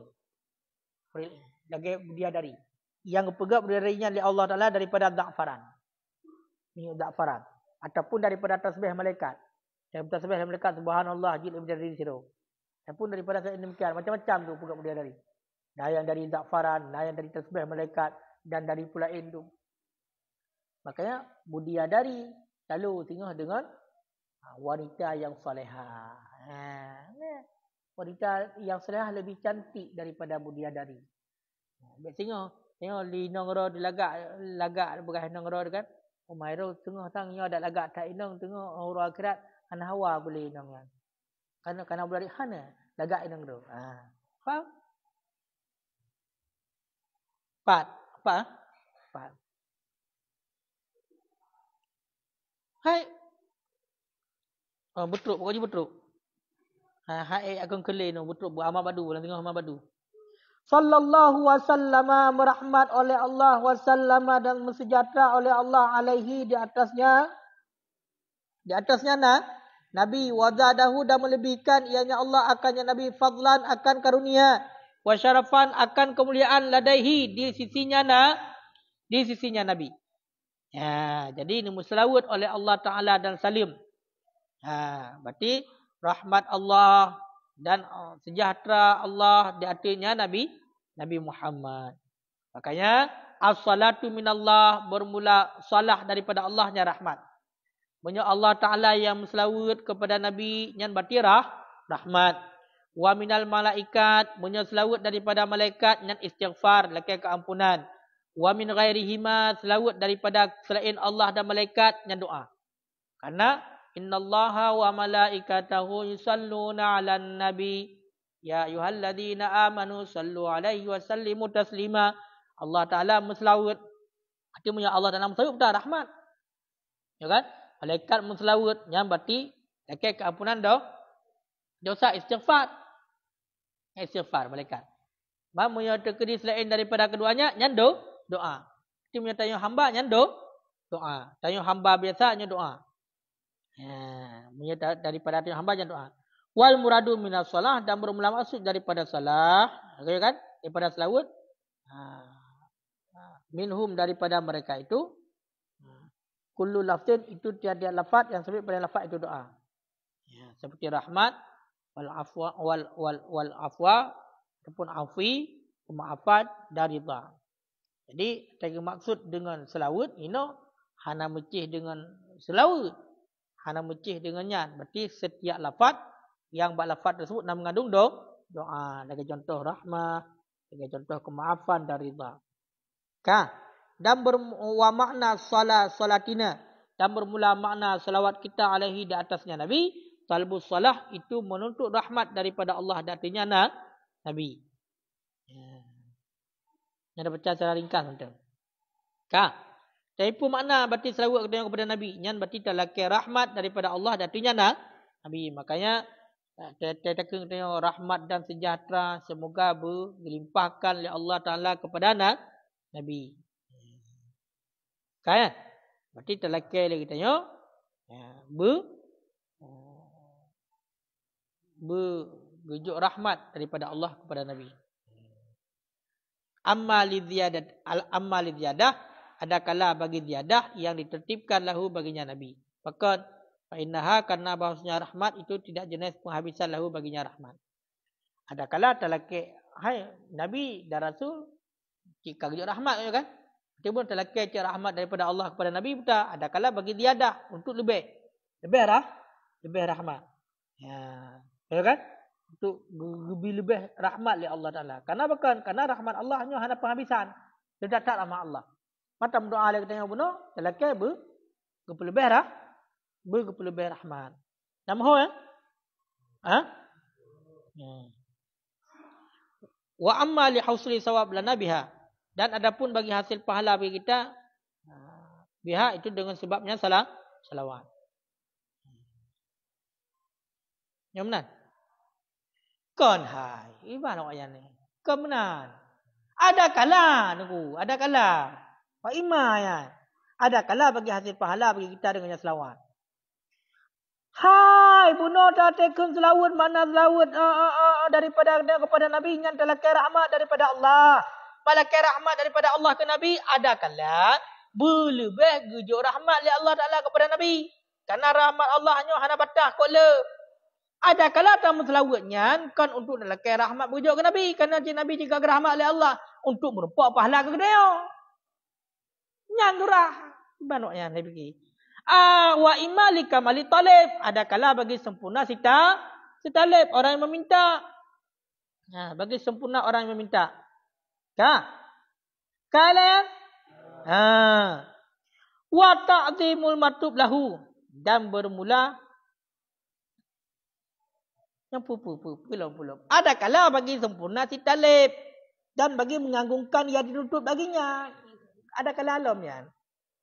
Lagi bidadari. Yang pegang bidadarinya oleh Allah Taala daripada za'faran. Ini za'faran. Ataupun daripada tasbih malaikat. Yang tasbih malaikat subhanallah jil bidadari siro. Ataupun daripada demikian macam-macam tu pegang bidadari. Nah yang dari za'faran, nah yang dari tasbih malaikat, dan dari pula tu. Makanya bidadari selalu tengah dengan wanita yang salihah. Wanita yang salihah lebih cantik daripada bidadari. Tengok li nongro lagak bekas nongro kan. Umairo tengah tang nya ada lagak tak inong tengok orang akhirat an hawa boleh inong. Karena boleh hana lagak inong do. Faham? Pat. Hai. Betul, pokoknya betul. Hai akan kelih no betul buat amal badu dalam tengah amal badu. Sallallahu wasallama, merahmat oleh Allah, wasallama, dan mensejahtera oleh Allah alaihi di atasnya Nabi, wazadahu, dan melebihkan ianya Allah akannya Nabi, fadlan, akan karunia, wa syarafan, akan kemuliaan, ladaihi, di sisinya Nabi. Jadi ini muslawat oleh Allah Ta'ala dan salim. Berarti rahmat Allah dan sejahtera Allah di hatinya Nabi Muhammad. Makanya as-salatu minallah, bermula salah daripada Allahnya rahmat. Banyak Allah Ta'ala yang muslawat kepada Nabi yang berarti rahmat. Wa minal malaikat, banyak selawat daripada malaikat yang istighfar, lakai keampunan. Wa min ghairihima, selawat daripada selain Allah dan malaikat yang doa. Karena innallaha wa malaikatahu yusalluna 'alan nabi ya ayyuhalladzina amanu sallu 'alaihi wa sallimu taslima. Allah Taala menselawat. Artinya Allah Taala menselawat pada rahmat. Ya kan? Malaikat menselawat yang berarti lakai keampunan dosa istighfar. Istighfar malaikat. Mamu yang terkedi selain daripada keduanya nyando doa. Tim yang tanya hamba nyando doa. Tanya hamba biasa nyando doa. Daripada tanya hamba nyando doa. Wal muradu minas salah dan bermula maksud daripada salah, kan? Daripada selawat. Minhum daripada mereka itu kullu lafzin itu tiada lafaz yang sebut pada lafaz itu doa. Seperti rahmat wal afwa wal afwa ataupun afi, pemaafan dan ridha. Jadi tadi maksud dengan selawat ini hana mecih dengan selawat, hana mecih dengannya. Berarti setiap lafaz yang lafaz tersebut nak mengandung doa. Sebagai contoh rahmah, sebagai contoh kemaafan dan ridha. Dan berwa makna salatina dan bermula makna salawat kita alaihi di atasnya Nabi. Talbus salah itu menuntut rahmat daripada Allah dan artinya Nabi. Yang dapat baca secara ringkas macam. Tapi pun makna berarti selawat kepada Nabi. Yang berarti talakai rahmat daripada Allah dan artinya Nabi. Makanya kita tengok rahmat dan sejahtera semoga berlimpahkan oleh Allah Ta'ala kepada Nabi. Kan? Berarti terlakai lagi tengok. Bergejuk rahmat daripada Allah kepada Nabi. Amma li ziyadah. Adakala bagi ziyadah yang ditertibkan lahu baginya Nabi. Bahkan fa'innaha karena bahasanya rahmat itu tidak jenis penghabisan lahu baginya rahmat. Adakala terlakai. Hai Nabi dan Rasul. Jika gejuk rahmat kan? Tiba terlakai cik rahmat daripada Allah kepada Nabi betul. Adakala bagi ziyadah untuk lebih rahmat. Ya kan? Untuk lebih rahmat oleh Allah Taala. Karena bukan karena rahmat Allah hanya ada penghabisan. Tidak tak rahmat Allah. Mata doa lagi tanya bunuh, terlakai lebih rahmat. Nama Wa amma li hausli sawab lana biha. Dan adapun bagi hasil pahala bagi kita biha itu dengan sebabnya salawat. Yang benar. Kon hai, ibarat ayat ni. Kebenar. Ada kala nunggu, ada kala. Pak Imam ya. Ada kala bagi hasil pahala bagi kita dengan selawat. Hai, bunuh tak tekun selawat mana selawat daripada kepada Nabi yang telah rahmat daripada Allah. Malakai rahmat daripada Allah ke Nabi, ada kala berlebih gejuk rahmat oleh Allah Taala kepada Nabi. Karena rahmat Allah hanya hana batas kola. Ada kala tamu selawatnya kan untuk malakai rahmat bergejuk ke Nabi. Karena Nabi jika rahmat oleh Allah untuk merupak pahala ke dia. Nyandurah. Banoknya Nabi pergi. Wa imalika mali talib. Ada kala bagi sempurna si talib orang yang meminta. Bagi sempurna orang yang meminta. Kalian wa ta'zimul matub lahu dan bermula yang belum. Ada kala bagi sempurna si talib dan bagi mengagungkan yang dituntut baginya. Ada kala alamnya.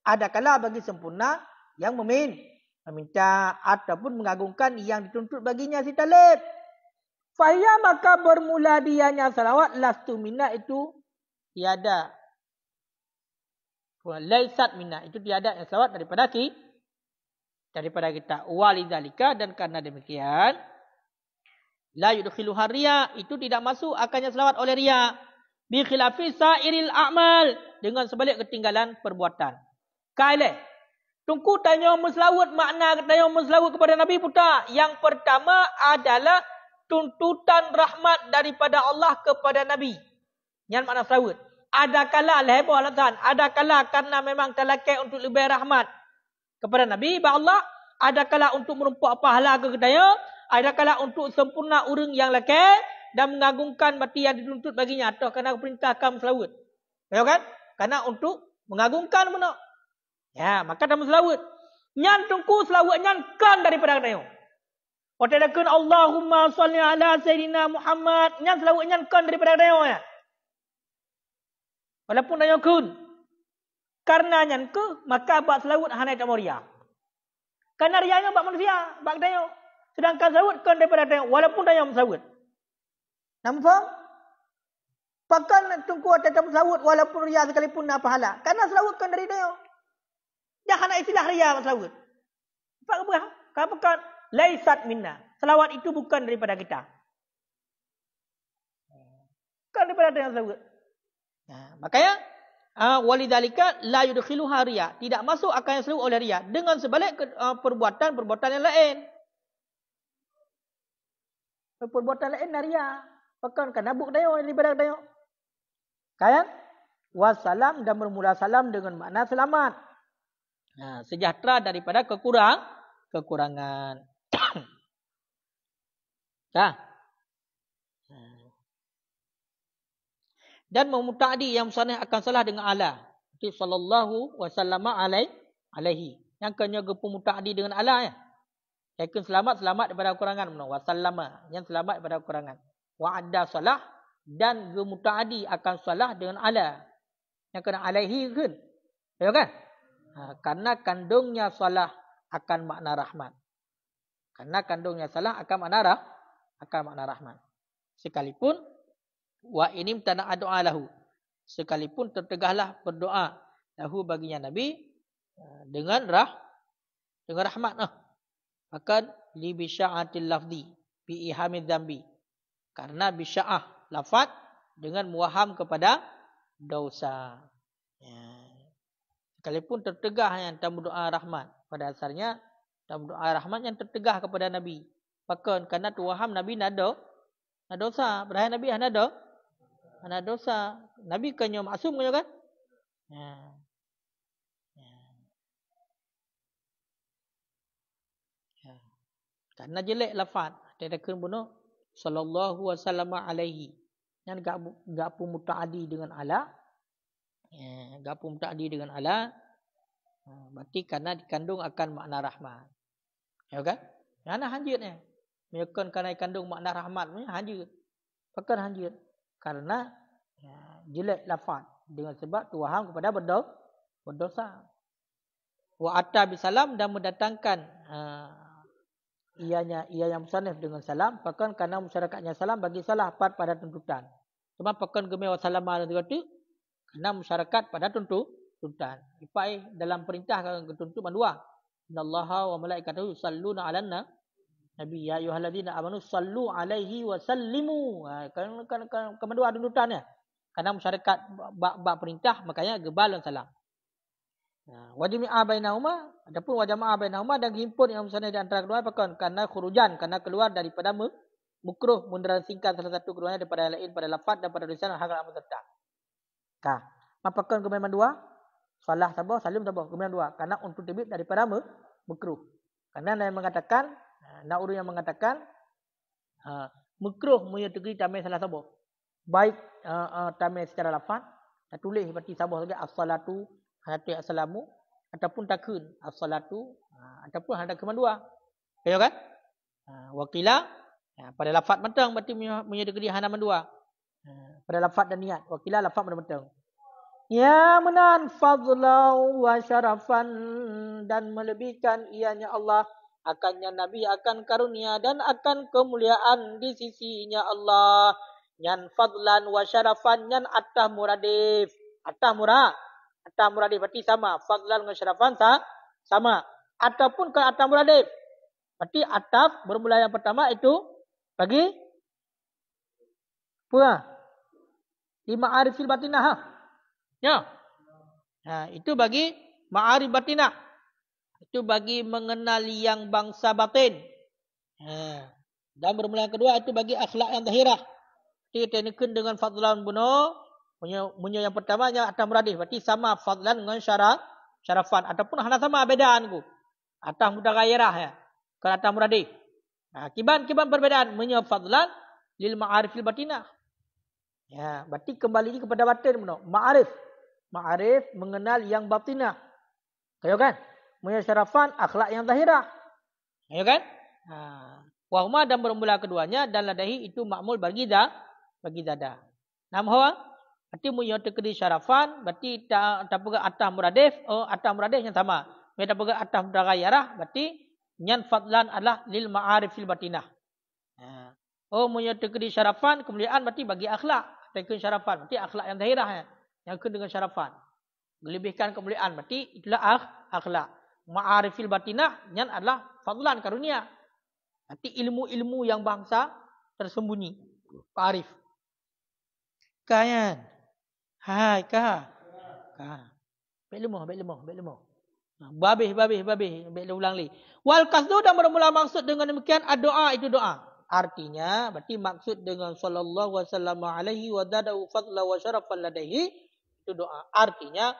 Ada kala bagi sempurna yang meminta ataupun mengagungkan yang dituntut baginya si talib. Fahya maka bermula dianya salawat lastu minna itu tiada. Laisat minna itu tiada yang salawat daripada kita. Walidzalika dan karena demikian la yudkhiluha riya itu tidak masuk akannya salawat oleh riya. Bi khilafi sairil a'mal dengan sebalik ketinggalan perbuatan. Kaile. Tungku tanya selawat makna tanya selawat kepada Nabi putar. Yang pertama adalah tuntutan rahmat daripada Allah kepada Nabi. Yang makna selawat. Ada kala leheboh alasan. Ada kala karena memang terlakai untuk lebih rahmat kepada Nabi. Bahawa Allah. Ada kala untuk merumpak pahala ke kedaya. Ada kala untuk sempurna urang yang lakai. Dan mengagungkan mati yang dituntut baginya. Atau kerana perintahkan selawat. Ya kan? Karena untuk mengagungkan mana. Ya, maka dalam selawat. Nyan tungku selawat nyan kan daripada kedaya. Watadakan Allahumma salli ala Sayyidina Muhammad. Nyan selawat nyan kan daripada kedaya. Walaupun daya kun. Karena nyan ke, maka buat selawat hanya tak muria. Karena rianya buat manusia, buat daya. Sedangkan selawat kan daripada daya, walaupun daya selawat. Nampak? Pakan tungku tetap selawut walaupun ria sekalipun nak pahala. Karena selawut kan dari dia. Jangan nak istilah ria selawut. Pak apa? Katakan laisat minna. Selawat itu bukan daripada kita. Bukan daripada yang selawut. Nah, makanya walidzalika la yudkhiluha riya. Tidak masuk akal yang selawut oleh ria dengan sebalik perbuatan-perbuatan yang lain. Perbuatan lain ria. Bahkan kan nabuk dayo daripada dayo. Kan? Wassalam dan bermula salam dengan makna selamat. Nah, sejahtera daripada kekurangan. Kah? Dan memuta'adi yang musannaf akan salah dengan Allah. Nabi sallallahu wasallam alaihi. Yang kena pemuta'adi dengan Allah ya. Yakin selamat daripada kekurangan. Wasallama yang selamat daripada kekurangan. Wa'adda salah dan gemuta'adi akan salah dengan Allah. Yang kena alaihi kan? Ya kan? Karena kandungnya salah akan makna rahmat. Karena kandungnya salah akan makna rahmat. Sekalipun wa inim tana'a doa lahu. Sekalipun tertegahlah berdoa lahu baginya Nabi dengan rahmat. Bahkan li bisya'atil lafzi bi ihamid dzambi. Karena bisya'ah lafaz dengan muwaham kepada dosa. Ya. Sekalipun tertegah yang tamu doa rahmat. Pada dasarnya tamu doa rahmat yang tertegah kepada Nabi. Bahkan karena tuwaham Nabi nado dosa. Berhai Nabi nado dosa. Nabi kan yang maksum kan? Ya. Ya. Karena jelek lafaz. Dia kena bunuh sallallahu wasallam alaihi. Yang enggak pun mutaaddi dengan Allah. Enggak pun mutaaddi dengan Allah. Berarti karena dikandung akan makna rahmat. Ya kan? Mana hanjitnya? Meyakan karena dikandung makna rahmat punya hanjit. Pakan hanjit. Karena jelek lafaz dengan sebab tuaham kepada berdosa. Wa atta bisalam dan mendatangkan ia yang musannaf dengan salam, bahkan karena masyarakatnya salam bagi salah pada tuntutan. Cuma bahkan gemai wassalamah dan itu karena masyarakat pada tuntutan. Ipai dalam perintah ketuntutan dua. Innallaha wa malaikatahu yusalluna 'alan nabi ya ayyuhalladzina amanu sallu 'alaihi wa sallimu. Kan kedua tuntutannya. Karena masyarakat bab perintah makanya gebal dan salam. Wajmi'a bainahuma, adapun wajma'a bainahuma dan himpun yang musannaf di antara kedua apakah karena khurujan, karena keluar daripada mukruh mundaran singkat salah satu keduanya daripada yang lain pada lafaz dan pada tulisan hal amat serta. Apakah kemudian dua? Salah tabah, salim tabah, kemudian dua. Karena untuk tibit daripada mukruh. Karena yang mengatakan, nauru yang mengatakan mukruh menyetujui tamai salah tabah. Baik tamai secara lafaz, tulis seperti sabah saja as-salatu hati assalamu ataupun takun as-salatu ataupun ada kemandua. Ya kan? Wakila pada lafaz matang berarti menyedekati hana mandua. Pada lafaz dan niat. Wakila lafaz matang. Ya menan fadlan wa syarafan dan melebihkan ianya Allah akannya Nabi akan karunia dan akan kemuliaan di sisinya Allah. Nyan fadlan wa syarafan nyan attah muradif. Attah muradif berarti sama. Fadlan dengan syarafan sama. Ataupun ke ataf muradif. Berarti ataf bermula yang pertama itu bagi apa? Lima arifil batinah. Ya. Itu bagi ma'arif batinah. Itu bagi mengenali yang bangsa batin. Dan bermula yang kedua itu bagi akhlak yang zahirah. Jadi teknikun dengan fadlan bunuh. Punya yang pertamanya ataf muradif. Berarti sama fadlan dengan syarafan. Ataupun hanya sama bedaan ku. Ataf mutaghayyirah ya. Kalau ataf muradif. Kiban perbedaan. Punya fadlan lil ma'arifil batinah. Ya, berarti kembali kepada batin bunuh. Ma'arif mengenal yang batinah. Kayo kan? Punya syarafan akhlak yang zahirah. Kayo kan? Wahuma dan bermula keduanya dan ladahi itu makmul bagi dada. Namhawa berarti punya tekedi syarafan berarti tak pegang ataf muradif. Ataf muradif yang sama. Mereka pegang ataf mutaghayyirah berarti nyan fadlan adalah lil ma'arifil batinah. Oh, menyatakan syarafan, kemuliaan berarti bagi akhlak. Tekun syarafan, berarti akhlak yang zahirah ya. Yang kedua dengan syarafan. Melebihkan kemuliaan, berarti itulah akhlak. Ma'arifil batinah, yang adalah fadlan, karunia. Berarti ilmu-ilmu yang bangsa tersembunyi. Arif. Kayan. Hai, kah. Kah. Baik lemah. Babih. Baik ulang li. Wal qasdu dan bermula maksud dengan demikian doa itu doa. Artinya, berarti maksud dengan sallallahu wasallam alaihi wa dadau fadla wa syarafan ladaihi itu doa. Artinya,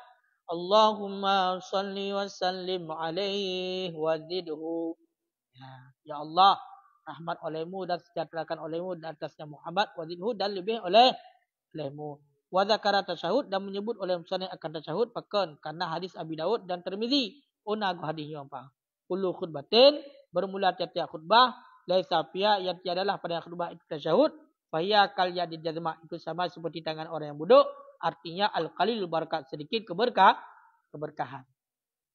Allahumma salli wa sallim alaihi wa zidhu. Ya Allah, rahmat olehmu dan sejahterakan olehmu di atasnya Muhammad wa zidhu dan lebih olehmu. Wa zakara tasyahud dan menyebut oleh musannif akan tasyahud pakan karena hadis Abi Daud dan Tirmizi. Unagu hadisnya apa? Kullu khutbatin bermula tiap-tiap khutbah laisa fiya yang tiadalah pada khutbah itu tasyahud fa hiya kal yadid jazma itu sama seperti tangan orang yang duduk, artinya al qalil barakat sedikit keberkahan.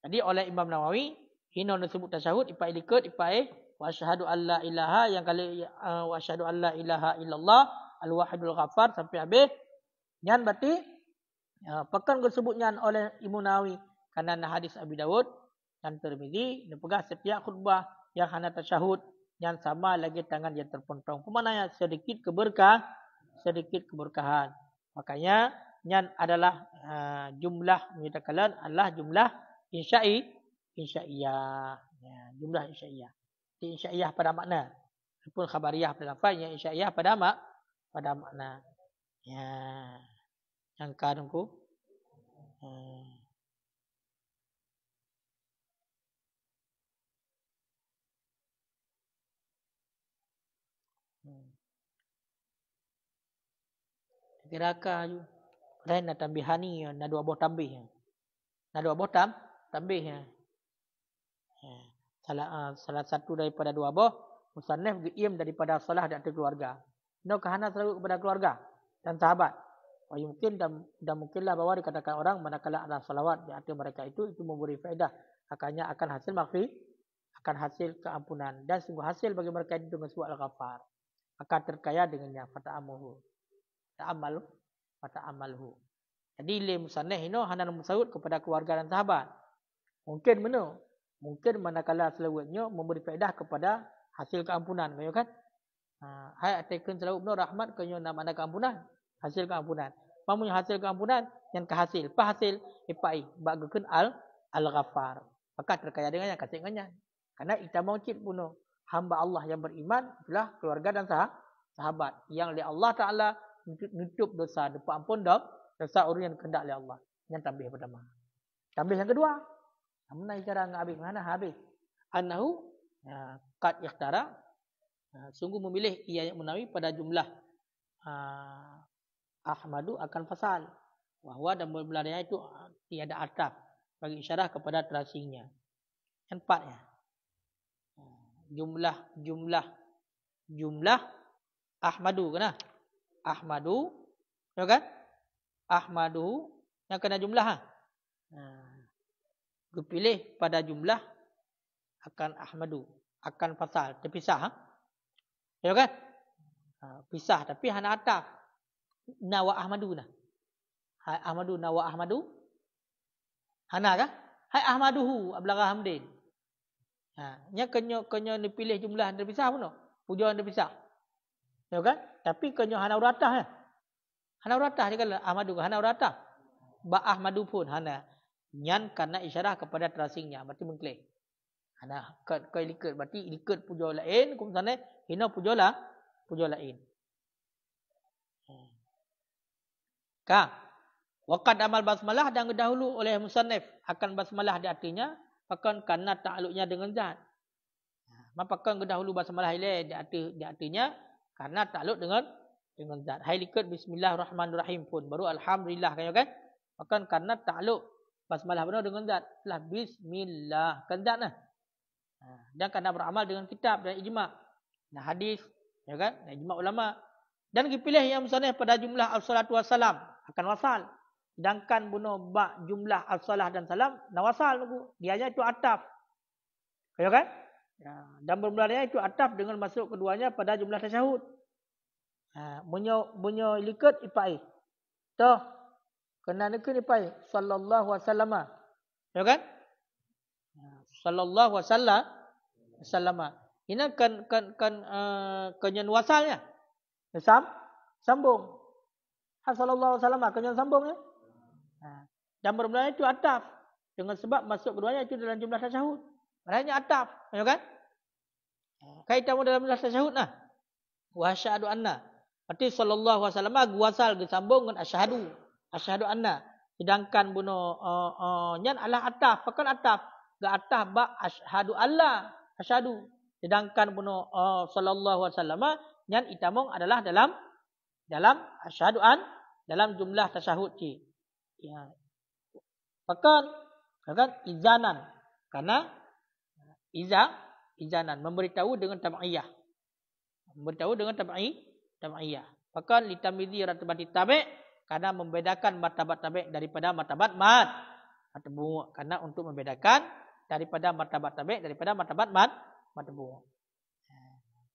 Jadi oleh Imam Nawawi hina disebut tasyahud ipai likut ipai wa asyhadu alla ilaha yang kali wa asyhadu alla ilaha illallah al wahidul ghaffar sampai habis. Nyan berarti pekan disebutnya oleh Imam Nawawi karena hadis Abi Daud dan Tirmizi dipegah setiap khutbah yang hana tasyahud yang sama lagi tangan yang terpontong. Pemananya sedikit keberkahan. Makanya nyan adalah jumlah menyatakan adalah jumlah insya'iyah. Ya, jumlah insya'iyah. Insya'iyah pada makna. Walaupun khabariyah pada lafaz, insya'iyah pada makna. Ya. Yang kanku. Kira-kira lain nak tambihani, nak dua buah tambih. Nak dua buah tambih. Salah satu daripada dua buah musannaf diim daripada salah dan keluarga. No kahana selalu kepada keluarga dan sahabat. Mungkin dan mungkinlah bahwa dikatakan orang manakala ada salawat di hati mereka itu memberi faedah. Akannya akan hasil maghfirah, akan hasil keampunan dan sungguh hasil bagi mereka itu dengan sebuah al-ghafar. Akan terkaya dengannya fata'amalhu. Jadi li musannaf ini hanan musawud kepada keluarga dan sahabat. Mungkin manakala selawatnya memberi faedah kepada hasil keampunan, kan? Hai atakan selawat rahmat kenyo nama keampunan, hasil keampunan. Pamunya hasil keampunan yang kehasil, hasil ipai bagakeun al-ghaffar. Maka terkaya dengannya kasih dengannya. Karena kita mau cip puno hamba Allah yang beriman itulah keluarga dan sahabat yang oleh Allah Taala nutup dosa, dapat ampun dosa orang yang kehendak oleh Allah. Yang tambih pertama. Tambih yang kedua. Mana cara ngabih mana habis? Annahu qad ikhtara sungguh memilih ia yang menawi pada jumlah Ahmadu akan fasal. Wahwa dan beladanya itu tiada ataf bagi isyarah kepada terasingnya. Yang empatnya. Jumlah Ahmadu kena. Ahmadu, ya kan? Ahmadu yang kena jumlah. Dipilih pada jumlah akan Ahmadu, akan fasal, terpisah. Ya kan? Pisah tapi hana ataf. Nawa Ahmadu nah. Hai Ahmadu nawa Ahmadu. Hana kah? Hai Ahmaduhu ablagha hamdin. Nya kenyo dipilih jumlah terpisah pun. Pujuan terpisah. Ya kan? Tapi kenyo hana uratah. Hana uratah dia kata Ahmadu hana uratah. Ba Ahmadu pun hana. Nyan karena isyarah kepada terasingnya berarti mengklaim. Hana kau likut berarti likut pujuan lain kumsane hina pujuan lain. Waqad amal basmalah dan dahulu oleh musannif akan basmalah di artinya pakan karena takluknya dengan zat. Mapakan dahulu basmalah ile di artinya karena takluk dengan zat. Hai likut bismillahirrahmanirrahim pun baru alhamdulillah kan? Pakan karena takluk basmalah benar dengan zat. Lah bismillah kan zat nah. Dan karena beramal dengan kitab dan ijma'. Nah hadis ya kan? Nah, ijma' ulama. Dan dipilih yang musannif pada jumlah as-salatu wassalam akan wasal. Sedangkan bunuh bak jumlah as-salah dan salam nawasal tu. Dianya itu ataf. Ya kan? Ya, dan bermulanya itu ataf dengan masuk keduanya pada jumlah tasyahud. Bunyo liket ipai. Toh. Kena nekin ipai. Sallallahu wasallam. Ya kan? Sallallahu wasallam. Ini kan kenyan wasalnya. Sambung. Sallallahu wasallam. Kenyan sambungnya. Dan berbunyi itu ataf. Dengan sebab masuk keduanya itu dalam jumlah tasyahud. Maknanya ataf. Ya kan? Kaitanmu dalam jumlah tasyahud nah. Wa asyhadu anna. Berarti sallallahu wasallam wasal disambung dengan asyhadu. Asyhadu anna. Sedangkan buno nyan adalah ataf. Pakan ataf. Ga ataf ba asyhadu Allah. Asyhadu. Sedangkan buno sallallahu wasallam nyan itamong adalah dalam asyhadu an dalam jumlah tasyahud ci. Ya. Pakan izanan. Karena izanan memberitahu dengan tab'iyah. Memberitahu dengan tab'iyah. Bahkan litamidhi ratibati tabi' karena membedakan martabat tabi' daripada martabat matbu'. Karena untuk membedakan daripada martabat tabi' daripada martabat matbu'.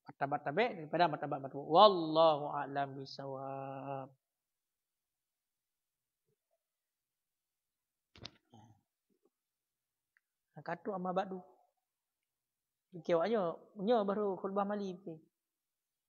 Martabat tabi' daripada martabat matbu'. Wallahu a'lam bishawab. Katu amma ba'du. Kewaknya baru khutbah mali.